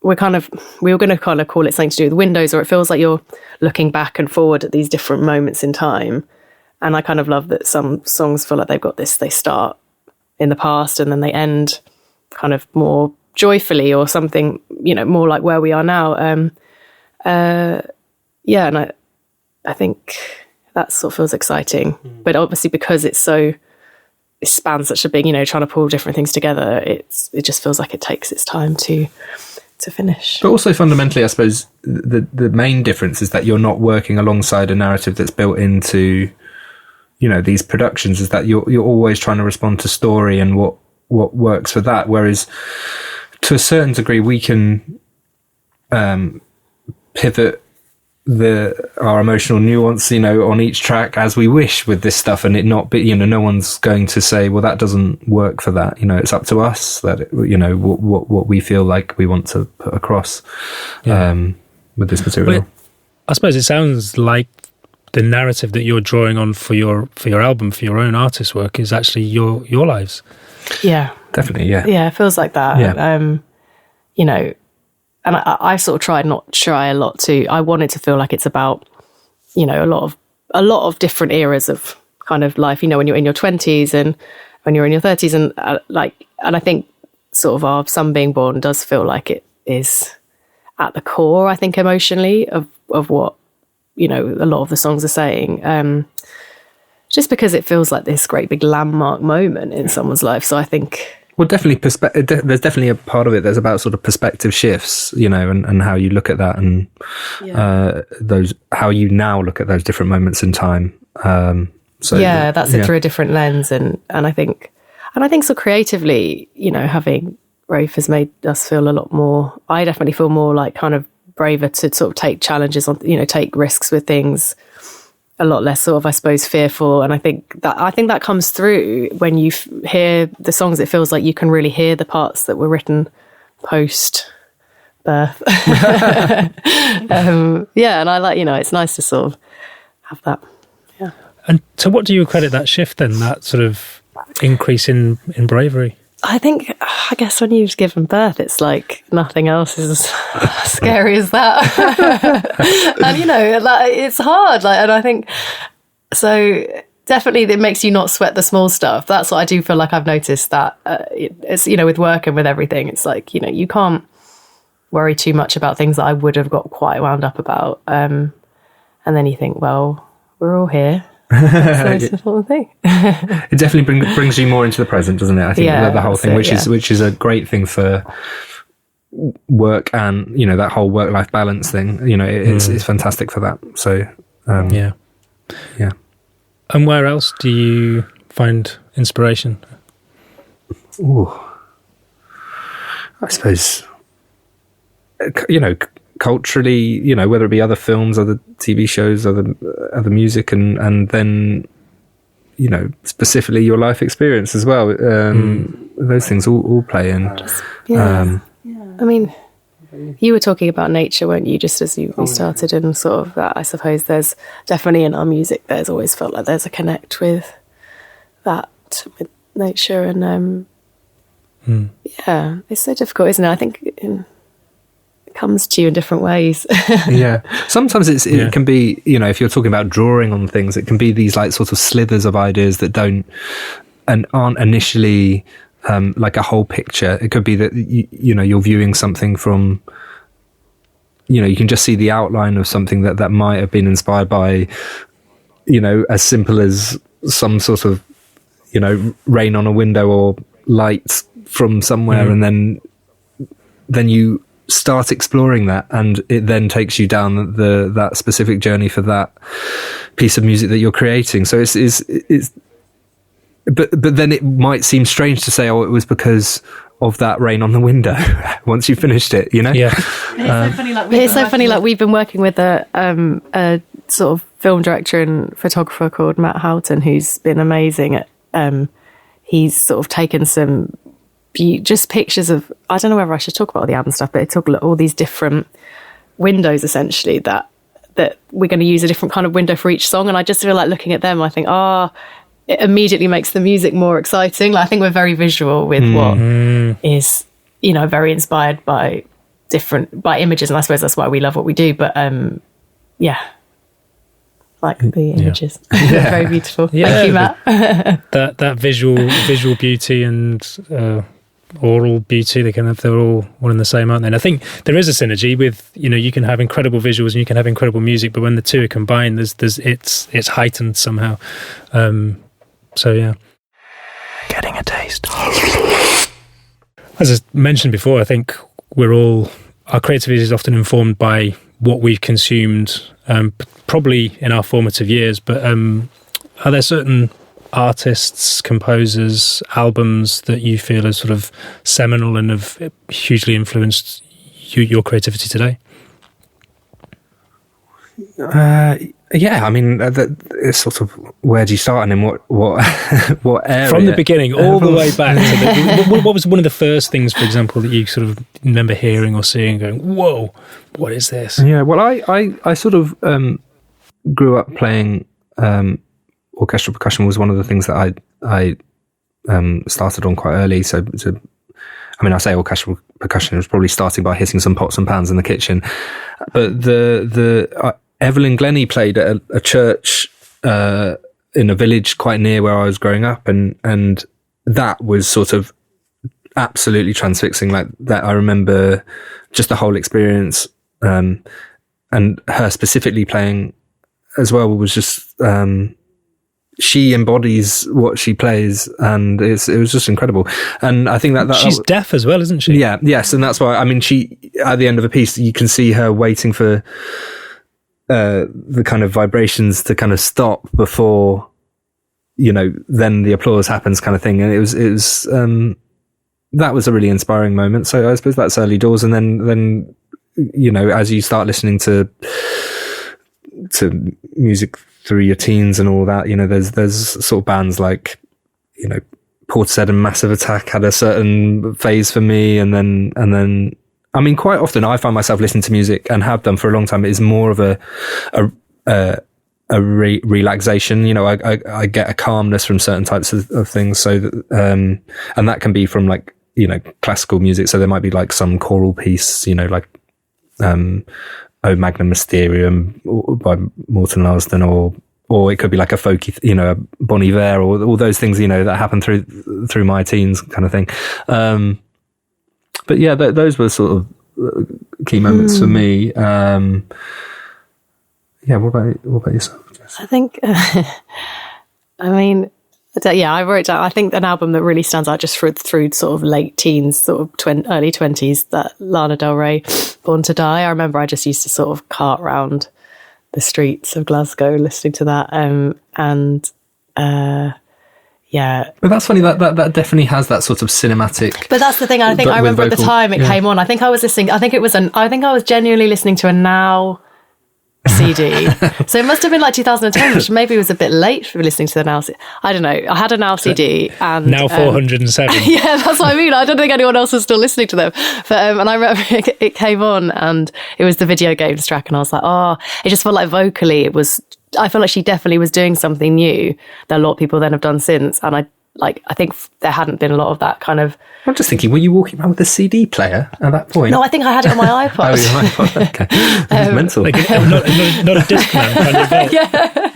we were going to kind of call it something to do with windows, or it feels like you're looking back and forward at these different moments in time. And I kind of love that some songs feel like they've got this, they start in the past and then they end kind of more joyfully or something, you know, more like where we are now. And I think that sort of feels exciting. But obviously because it spans such a big, you know, trying to pull different things together, it just feels like it takes its time to finish. But also fundamentally, I suppose the main difference is that you're not working alongside a narrative that's built into, you know, these productions, is that you're always trying to respond to story and what works for that. Whereas to a certain degree, we can pivot our emotional nuance, you know, on each track as we wish with this stuff, and it not be, you know, no one's going to say, well, that doesn't work for that. You know, it's up to us that, you know, what we feel like we want to put across with this material. I suppose it sounds like the narrative that you're drawing on for your album, for your own artist work, is actually your lives. Yeah, definitely. Yeah, it feels like that. Yeah. You know, and I sort of try a lot too. I want it to feel like it's about, you know, a lot of different eras of kind of life. You know, when you're in your 20s and when you're in your 30s, and and I think sort of our Son Being Born does feel like it is at the core, I think, emotionally of what, you know, a lot of the songs are saying. Just because it feels like this great big landmark moment in someone's life. So I think, well, definitely there's definitely a part of it that's about sort of perspective shifts, you know, and how you look at that, and how you now look at those different moments in time. That's it through a different lens, and I think so creatively, you know, having Rafe has made us feel a lot more. I definitely feel more like kind of braver to sort of take challenges on, you know, take risks with things. A lot less sort of, I suppose, fearful. And I think that comes through when you hear the songs. It feels like you can really hear the parts that were written post birth. And I like, you know, it's nice to sort of have that. Yeah. And to what do you credit that shift then, that sort of increase in bravery? I guess when you've given birth, it's like nothing else is as scary as that. And, you know, like, it's hard. Like, and I think, so definitely it makes you not sweat the small stuff. That's what I do feel like I've noticed, that it's, you know, with work and with everything, it's like, you know, you can't worry too much about things that I would have got quite wound up about. And then you think, well, we're all here. That's the most important thing. It definitely brings you more into the present, doesn't it? I think the whole thing, which is a great thing for work, and, you know, that whole work-life balance thing. You know, it's fantastic for that. So yeah. And where else do you find inspiration? Ooh, I suppose, you know, culturally, you know, whether it be other films, other TV shows, other music, and then, you know, specifically your life experience as well. Those things all play in. I mean, you were talking about nature, weren't you, just as we started, and sort of that, I suppose there's definitely in our music, there's always felt like there's a connect with that, with nature, and it's so difficult, isn't it? I think it comes to you in different ways. Sometimes it can be, you know, if you're talking about drawing on things, it can be these like sort of slithers of ideas that aren't initially like a whole picture. It could be that you know, you're viewing something from, you know, you can just see the outline of something that might have been inspired by, you know, as simple as some sort of, you know, rain on a window or light from somewhere, and then you start exploring that, and it then takes you down that specific journey for that piece of music that you're creating. So but then it might seem strange to say, oh, it was because of that rain on the window once you finished it, you know? Yeah. It's so funny, like we've been working with a sort of film director and photographer called Matt Houghton, who's been amazing at, he's sort of taken some just pictures of, I don't know whether I should talk about all the album stuff, but it took all these different windows essentially that we're going to use a different kind of window for each song. And I just feel like looking at them, I think, it immediately makes the music more exciting. Like, I think we're very visual with what is, you know, very inspired by different by images, and I suppose that's why we love what we do. But like the images, very beautiful. Thank you, Matt. that visual beauty and oral beauty, they're all one and the same, aren't they? And I think there is a synergy with, you can have incredible visuals and you can have incredible music, but when the two are combined, it's heightened somehow. So yeah, getting a taste. As I mentioned before, I think our creativity is often informed by what we've consumed, probably in our formative years. But are there certain artists, composers, albums that you feel are sort of seminal and have hugely influenced your creativity today? Yeah, I mean, it's sort of, where do you start and in what area? From the beginning, all the way back to what was one of the first things, for example, that you sort of remember hearing or seeing, going, "Whoa, what is this?" Yeah, well, I sort of grew up playing orchestral percussion. Was one of the things that I started on quite early. So I mean, I say orchestral percussion, it was probably starting by hitting some pots and pans in the kitchen, but the Evelyn Glennie played at a church in a village quite near where I was growing up, and that was sort of absolutely transfixing. Like that, I remember just the whole experience, and her specifically playing as well was just she embodies what she plays, and it was just incredible. And I think that she's deaf as well, isn't she? Yeah, yes, and that's why. I mean, she at the end of a piece, you can see her waiting for the kind of vibrations to kind of stop before, then the applause happens, kind of thing. And it was that was a really inspiring moment. So I suppose that's early doors, and then as you start listening to music through your teens and all that, there's sort of bands like, Portishead and Massive Attack had a certain phase for me, and then I mean, quite often I find myself listening to music, and have done for a long time. It is more of a relaxation. I get a calmness from certain types of things. So that, and that can be from like, classical music. So there might be like some choral piece, like, O Magnum Mysterium by Morton Marsden, or it could be like a folky, a Bon Iver, or all those things, that happen through my teens, kind of thing. But yeah, those were sort of key moments for me. Yeah, what about yourself, Jess? I think, I wrote down, I think an album that really stands out just through sort of late teens, sort of early 20s, that Lana Del Rey, Born to Die. I remember I just used to sort of cart round the streets of Glasgow listening to that. Yeah. But that's funny, that definitely has that sort of cinematic. But that's the thing, I think I remember at the time it came on. I think I was genuinely listening to a Now CD. So it must have been like 2010, which maybe was a bit late for listening to the Now CD. I don't know. I had a Now CD, and Now 407. Yeah, that's what I mean. I don't think anyone else was still listening to them. But and I remember it came on, and it was the Video Games track, and I was like, it just felt like vocally I feel like she definitely was doing something new that a lot of people then have done since. And I think there hadn't been a lot of that kind of... I'm just thinking, were you walking around with a CD player at that point? No, I think I had it on my iPod. Oh, your iPod, okay. It's mental. Like, not a Discman kind of belt. Yeah.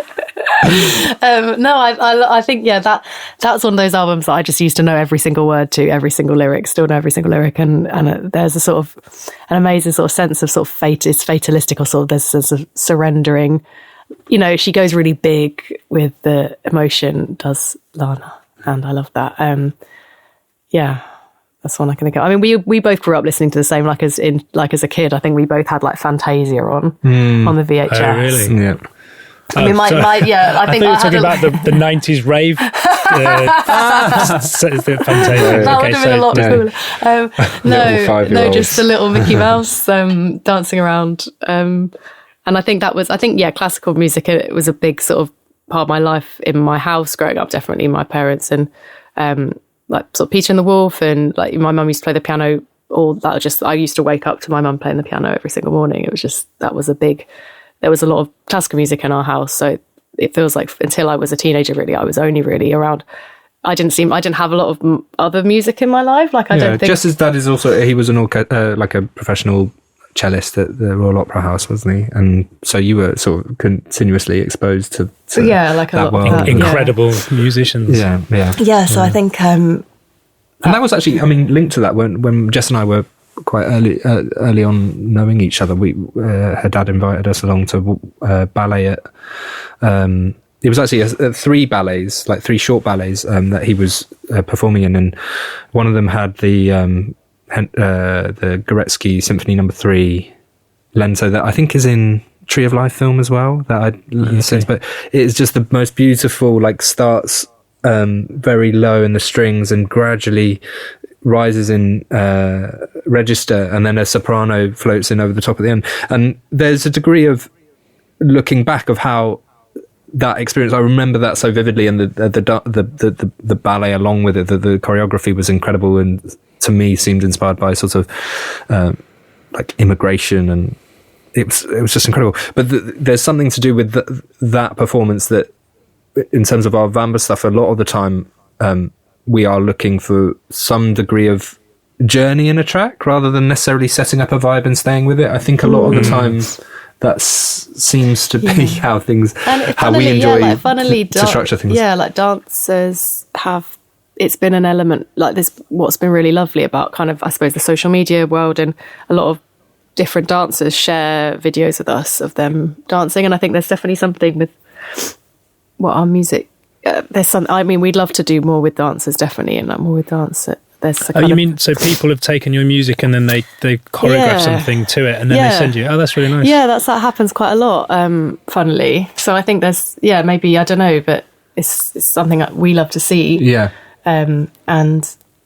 No, I think, that's one of those albums that I just used to know every single word to, every single lyric, still know every single lyric. And there's a sort of an amazing sort of sense of sort of fate, it's fatalistic, or sort of there's a sense of surrendering. She goes really big with the emotion, does Lana. And I love that. That's one I can think of. I mean, we both grew up listening to the same, like as a kid. I think we both had like Fantasia on the VHS. Oh, really? Yeah. I mean, I think I thought you were talking about the 90s rave. Fantasia. That would have been a lot cooler. No, just a little Mickey Mouse dancing around. And I think classical music, it was a big sort of part of my life in my house growing up, definitely my parents, and like sort of Peter and the Wolf, and like my mum used to play the piano. I used to wake up to my mum playing the piano every single morning. It was just, there was a lot of classical music in our house. So it feels like until I was a teenager, really, I was only really around I didn't have a lot of other music in my life. Like, I don't think... Jess's dad is also, he was like a professional cellist at the Royal Opera House, wasn't he? And so you were sort of continuously exposed to like a that lot world. of that, Incredible musicians. Yeah, so I think... and that was actually, I mean, linked to that, when Jess and I were quite early on knowing each other, her dad invited us along to ballet at... it was actually three ballets, like three short ballets that he was performing in, and one of them had the Goretzky Symphony No. 3 Lenzo that I think is in Tree of Life film as well. But it's just the most beautiful. Like, starts very low in the strings and gradually rises in register, and then a soprano floats in over the top at the end. And there's a degree of looking back of how that experience, I remember that so vividly, and the ballet along with it, the choreography was incredible, and to me seemed inspired by sort of like immigration, and it was just incredible. But there's something to do with that performance that, in terms of our Vanbur stuff, a lot of the time we are looking for some degree of journey in a track rather than necessarily setting up a vibe and staying with it. I think a lot of the time that seems to be how we enjoy to structure things. Yeah, like dancers have, it's been an element like this. What's been really lovely about kind of, I suppose, the social media world, and a lot of different dancers share videos with us of them dancing. And I think there's definitely something with what our music, we'd love to do more with dancers, definitely, and like more with dance. So people have taken your music and then they choreograph something to it, and then they send you. Oh, that's really nice. Yeah, that happens quite a lot, funnily. So I think there's, maybe, I don't know, but it's something that we love to see. Yeah. And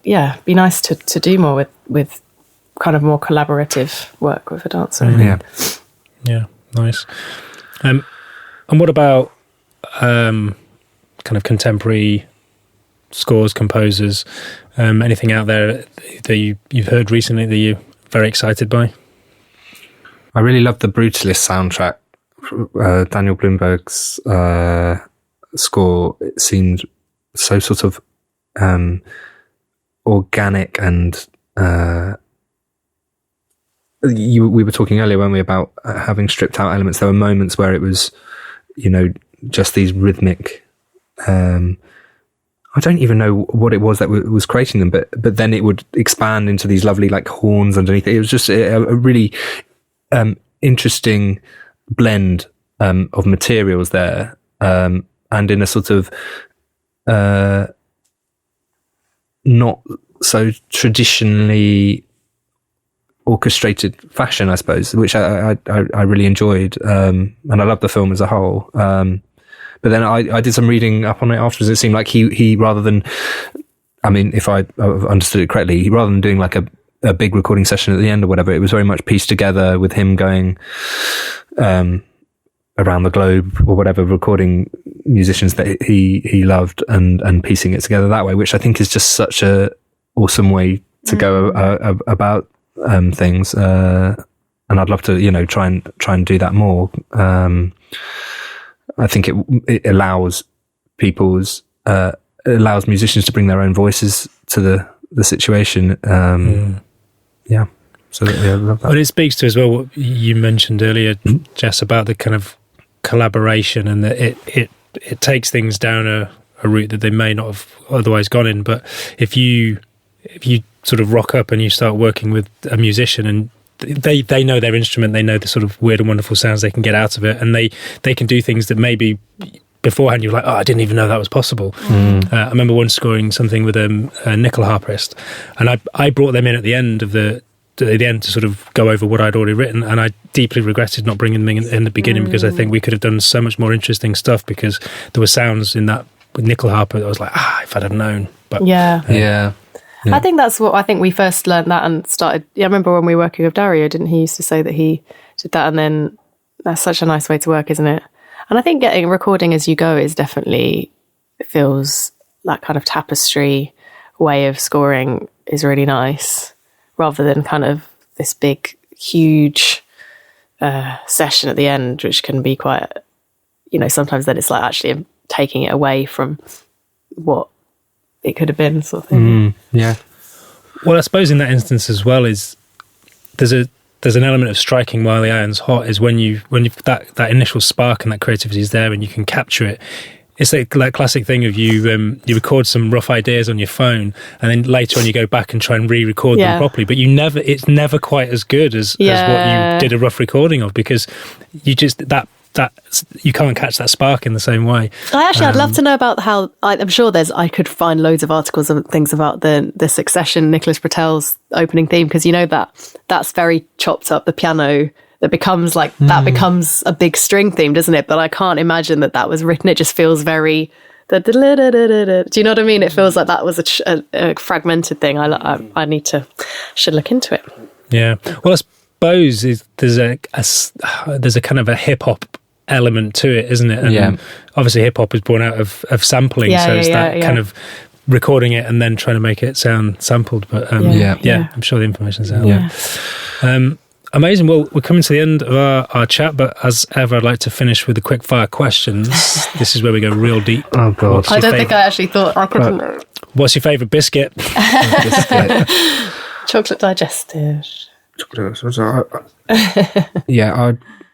be nice to do more with kind of more collaborative work with a dancer. Yeah, nice. And what about kind of contemporary scores, composers? Anything out there that you've heard recently that you're very excited by? I really loved the Brutalist soundtrack. Daniel Blumberg's score. It seemed so sort of organic, and we were talking earlier, weren't we, about having stripped out elements. There were moments where it was, just these rhythmic. I don't even know what it was that was creating them, but then it would expand into these lovely like horns underneath it. It was just a really interesting blend of materials there, and in a sort of not so traditionally orchestrated fashion, I suppose, which I really enjoyed, and I loved the film as a whole. But then I did some reading up on it afterwards. It seemed like he rather than, I mean, if I understood it correctly, rather than doing like a big recording session at the end or whatever, it was very much pieced together with him going around the globe or whatever, recording musicians that he loved and piecing it together that way, which I think is just such a awesome way to go about things. And I'd love to, try and do that more. I think it allows it allows musicians to bring their own voices to the situation. Yeah. So I love that. But it speaks to as well what you mentioned earlier, Jess, about the kind of collaboration, and that it takes things down a route that they may not have otherwise gone in. But if you sort of rock up and you start working with a musician, and they know their instrument, they know the sort of weird and wonderful sounds they can get out of it, and they can do things that maybe beforehand you're like, oh, I didn't even know that was possible. I remember once scoring something with a nickel harpist, and I brought them in at the end to sort of go over what I'd already written, and I deeply regretted not bringing them in the beginning, because I think we could have done so much more interesting stuff, because there were sounds in that nickel harp that I was like, if I'd have known. But yeah. I think that's what, I think we first learned that and started. I remember when we were working with Dario, didn't he used to say that he did that, and then that's such a nice way to work, isn't it? And I think recording as you go is definitely, it feels that kind of tapestry way of scoring is really nice, rather than kind of this big, huge session at the end, which can be quite, sometimes then it's like actually taking it away from what it could have been, sort of thing. Yeah. Well, I suppose in that instance as well is there's an element of striking while the iron's hot is when you that initial spark and that creativity is there and you can capture it. It's like that classic thing of you record some rough ideas on your phone and then later on you go back and try and re-record them properly, but it's never quite as good as what you did a rough recording of, because you just that you can't catch that spark in the same way. I'd love to know about how. I'm sure I could find loads of articles and things about the Succession, Nicholas Britell's opening theme, because that's very chopped up. The piano that becomes that becomes a big string theme, doesn't it? But I can't imagine that was written. It just feels very. Do you know what I mean? It feels like that was a fragmented thing. I should look into it. Yeah. Well, I suppose there's a kind of a hip hop element to it, isn't it? And obviously hip hop is born out of sampling, so it's kind of recording it and then trying to make it sound sampled. But I'm sure the information's out there. Amazing. Well, we're coming to the end of our chat, but as ever, I'd like to finish with the quick fire questions. This is where we go real deep. Oh, God. I don't think I actually thought I could. What's your favourite biscuit? Chocolate digestive.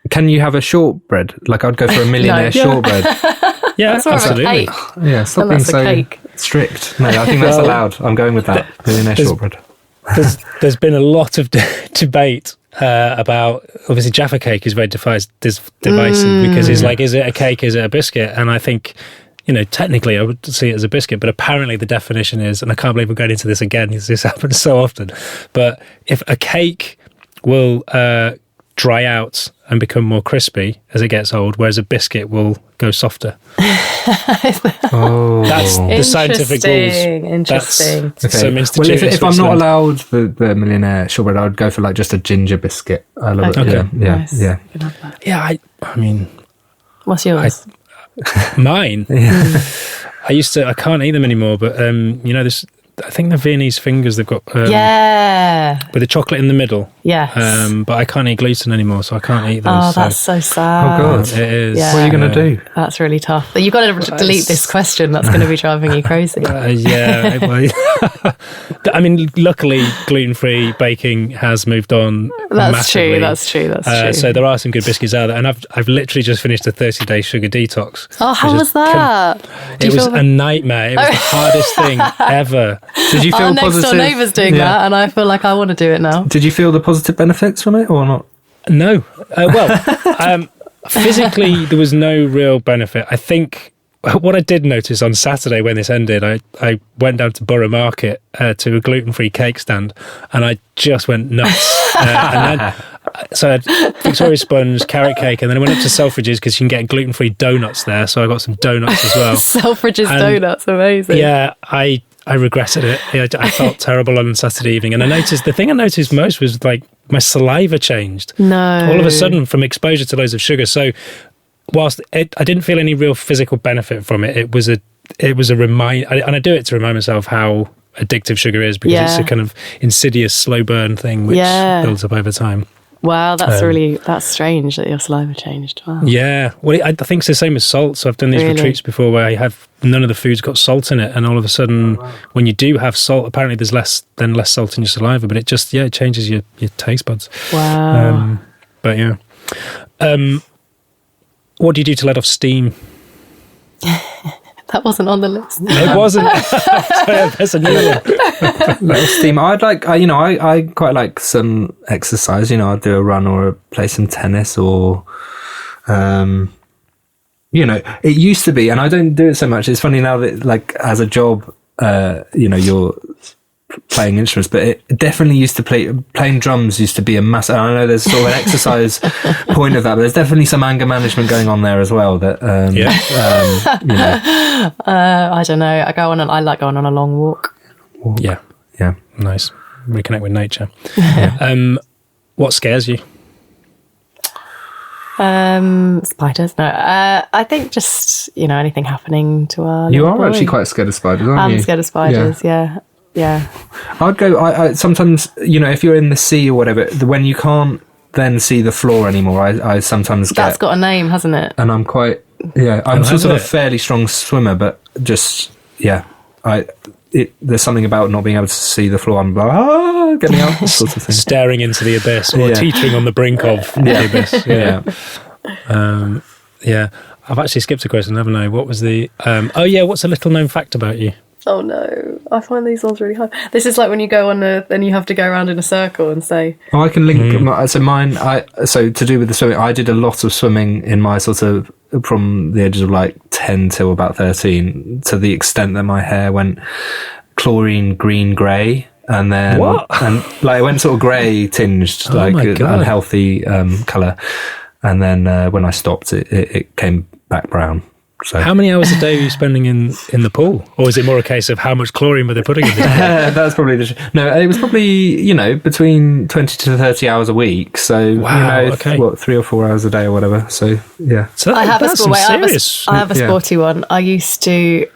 Can you have a shortbread? Like, I'd go for a millionaire shortbread. Yeah, that's absolutely. Yeah, stop being so strict. No, I think that's allowed. I'm going with that. Millionaire shortbread. There's been a lot of debate about, obviously Jaffa cake is very divisive because it's like, is it a cake, is it a biscuit? And I think, technically I would see it as a biscuit, but apparently the definition is, and I can't believe we're going into this again because this happens so often, but if a cake will dry out and become more crispy as it gets old, whereas a biscuit will go softer. That's the scientific rules. Interesting. Okay. Well, if I'm not allowed the millionaire shortbread, I would go for just a ginger biscuit. I love it. Okay. Yeah. Yeah. I mean, what's yours? Mine. I can't eat them anymore, but this. I think the Viennese fingers they've got with the chocolate in the middle. Yes. But I can't eat gluten anymore, so I can't eat those. Oh, that's so sad. Oh, God. It is. Yeah. What are you going to do? That's really tough. You've got to delete this question. That's going to be driving you crazy. I mean, luckily, gluten-free baking has moved on massively. That's true. So there are some good biscuits out there. And I've literally just finished a 30-day sugar detox. Oh, how was that? It was a nightmare. It was the hardest thing ever. Did you feel our next door neighbour's doing that, and I feel like I want to do it now. Did you feel the positive benefits from it or not? No. Physically, there was no real benefit. I think what I did notice on Saturday when this ended, I went down to Borough Market to a gluten-free cake stand, and I just went nuts. And then, so I had Victoria Sponge, carrot cake, and then I went up to Selfridges because you can get gluten-free donuts there, so I got some donuts as well. Selfridges donuts, amazing. Yeah, I regretted it. I felt terrible on Saturday evening. And the thing I noticed most was like my saliva changed. No. All of a sudden from exposure to loads of sugar. So whilst I didn't feel any real physical benefit from it, it was a reminder. And I do it to remind myself how addictive sugar is, because it's a kind of insidious slow burn thing which builds up over time. Wow, that's strange that your saliva changed. Wow. Yeah, well, I think it's the same as salt. So I've done these retreats before where I have none of the food's got salt in it, and all of a sudden, when you do have salt, apparently there's less salt in your saliva, but it just it changes your taste buds. Wow. But yeah, what do you do to let off steam? That wasn't on the list. It wasn't. There's a new one. Let off steam. I quite like some exercise. I'd do a run or play some tennis or, it used to be, and I don't do it so much. It's funny now that as a job, you're playing instruments, but it definitely used to playing drums used to be a massive. I know there's sort of an exercise point of that, but there's definitely some anger management going on there as well. That I don't know. I like going on a long walk. Yeah, nice. Reconnect with nature. What scares you? Spiders. No, I think just anything happening to our. You are actually quite scared of spiders, aren't you? I'm scared of spiders. Yeah. I'd go. I sometimes, if you're in the sea or whatever, when you can't then see the floor anymore, I sometimes get. That's got a name, hasn't it? And I'm quite. I'm sort of a fairly strong swimmer, but just there's something about not being able to see the floor. I'm like, get me out, sort of thing. Staring into the abyss, or teetering on the brink of the abyss. Yeah. I've actually skipped a question, haven't I? What was the... what's a little known fact about you? Oh no, I find these ones really hard. This is like when you go on then you have to go around in a circle and say... Oh, I can link... So to do with the swimming, I did a lot of swimming in my sort of... From the ages of like 10 till about 13, to the extent that my hair went chlorine green grey. And then... What? And like it went sort of grey tinged, unhealthy colour. And then when I stopped, it came back brown. So how many hours a day were you spending in the pool? Or is it more a case of how much chlorine were they putting in the pool? That's probably no, it was probably, between 20 to 30 hours a week. So, wow, 3 or 4 hours a day or whatever. So, yeah. So I have a sporty one. I used to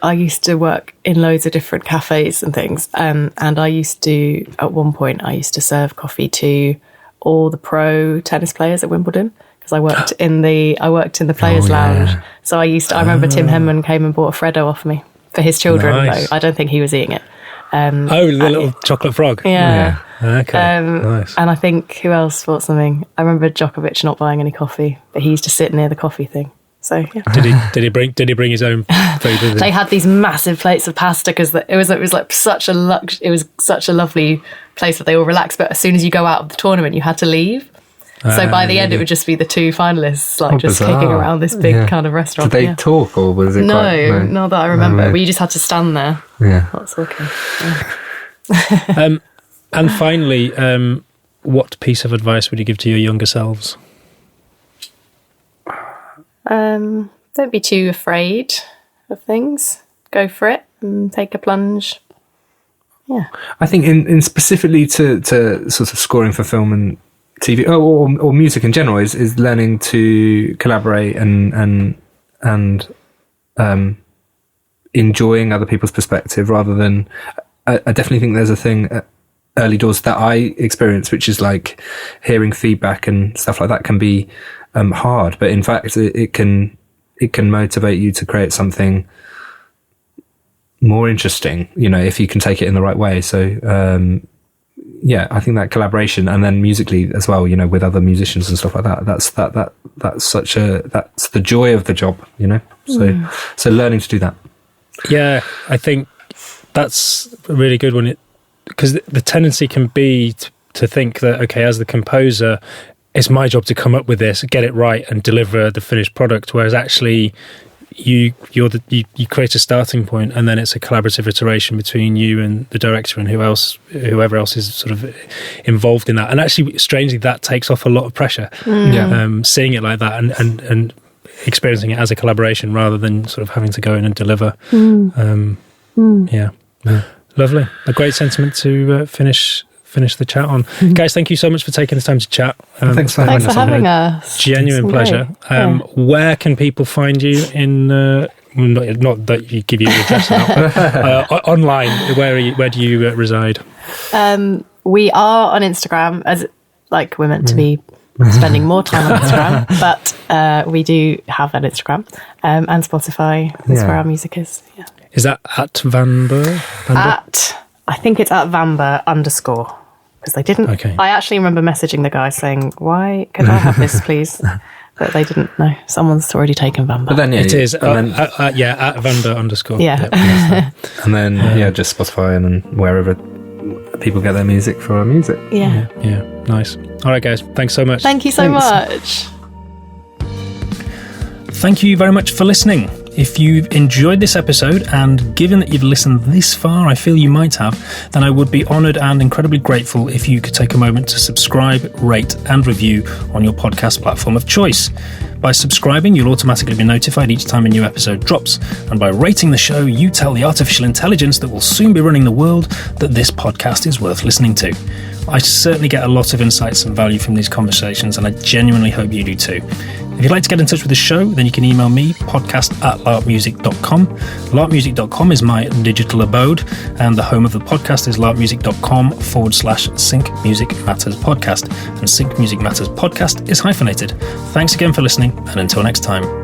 work in loads of different cafes and things. And I used to, at one point, serve coffee to all the pro tennis players at Wimbledon. I worked in the players' lounge, so I remember Tim Henman came and bought a Freddo off me for his children. Nice. Though I don't think he was eating it. The little chocolate frog. Yeah. Okay. Nice. And I think who else bought something? I remember Djokovic not buying any coffee, but he used to sit near the coffee thing. So yeah. Did he bring his own food with him? They had these massive plates of pasta because it was like such a lovely place that they all relaxed. But as soon as you go out of the tournament, you had to leave. So by the end, it would just be the two finalists, just bizarre. kicking around this big kind of restaurant. Did they talk, or was it No, not that I remember. But you just had to stand there. Yeah. Not talking. And finally, what piece of advice would you give to your younger selves? Don't be too afraid of things. Go for it and take a plunge. Yeah. I think in specifically to sort of scoring for film and TV or music in general is learning to collaborate and enjoying other people's perspective rather than I definitely think there's a thing at early doors that I experienced, which is like hearing feedback and stuff like that can be hard, but in fact it can motivate you to create something more interesting, if you can take it in the right way. So I think that collaboration, and then musically as well, with other musicians and stuff like that. That's the joy of the job, So learning to do that. Yeah, I think that's a really good one, because the tendency can be to think that, okay, as the composer, it's my job to come up with this, get it right, and deliver the finished product. Whereas actually, you create a starting point, and then it's a collaborative iteration between you and the director and whoever else is sort of involved in that. And actually, strangely, that takes off a lot of pressure. Seeing it like that and experiencing it as a collaboration rather than sort of having to go in and deliver. Yeah, lovely. A great sentiment to finish the chat on. Guys, thank you so much for taking the time to chat. Thanks for having us. Genuine pleasure. Where can people find you in not that you give your address out, but online? Where do you reside? We are on Instagram, as we're meant to be spending more time on Instagram, but we do have an Instagram, and Spotify is where our music is. Yeah. Is that at Vanbur? I think it's at Vanbur _ because they didn't. Okay. I actually remember messaging the guy saying, "Why could I have this, please?" But they didn't know. Someone's already taken Vanbur. But then it is at Vanbur _ Yeah. And then just Spotify and then wherever people get their music for our music. Yeah. Nice. All right, guys. Thanks so much. Thank you so much. Thank you very much for listening. If you've enjoyed this episode, and given that you've listened this far, I feel you might have, then I would be honoured and incredibly grateful if you could take a moment to subscribe, rate and review on your podcast platform of choice. By subscribing, you'll automatically be notified each time a new episode drops, and by rating the show, you tell the artificial intelligence that will soon be running the world that this podcast is worth listening to. I certainly get a lot of insights and value from these conversations, and I genuinely hope you do too. If you'd like to get in touch with the show, then you can email me, podcast@larpmusic.com. Larpmusic.com is my digital abode, and the home of the podcast is larpmusic.com/Sync Music Matters Podcast. And Sync Music Matters Podcast is hyphenated. Thanks again for listening, and until next time.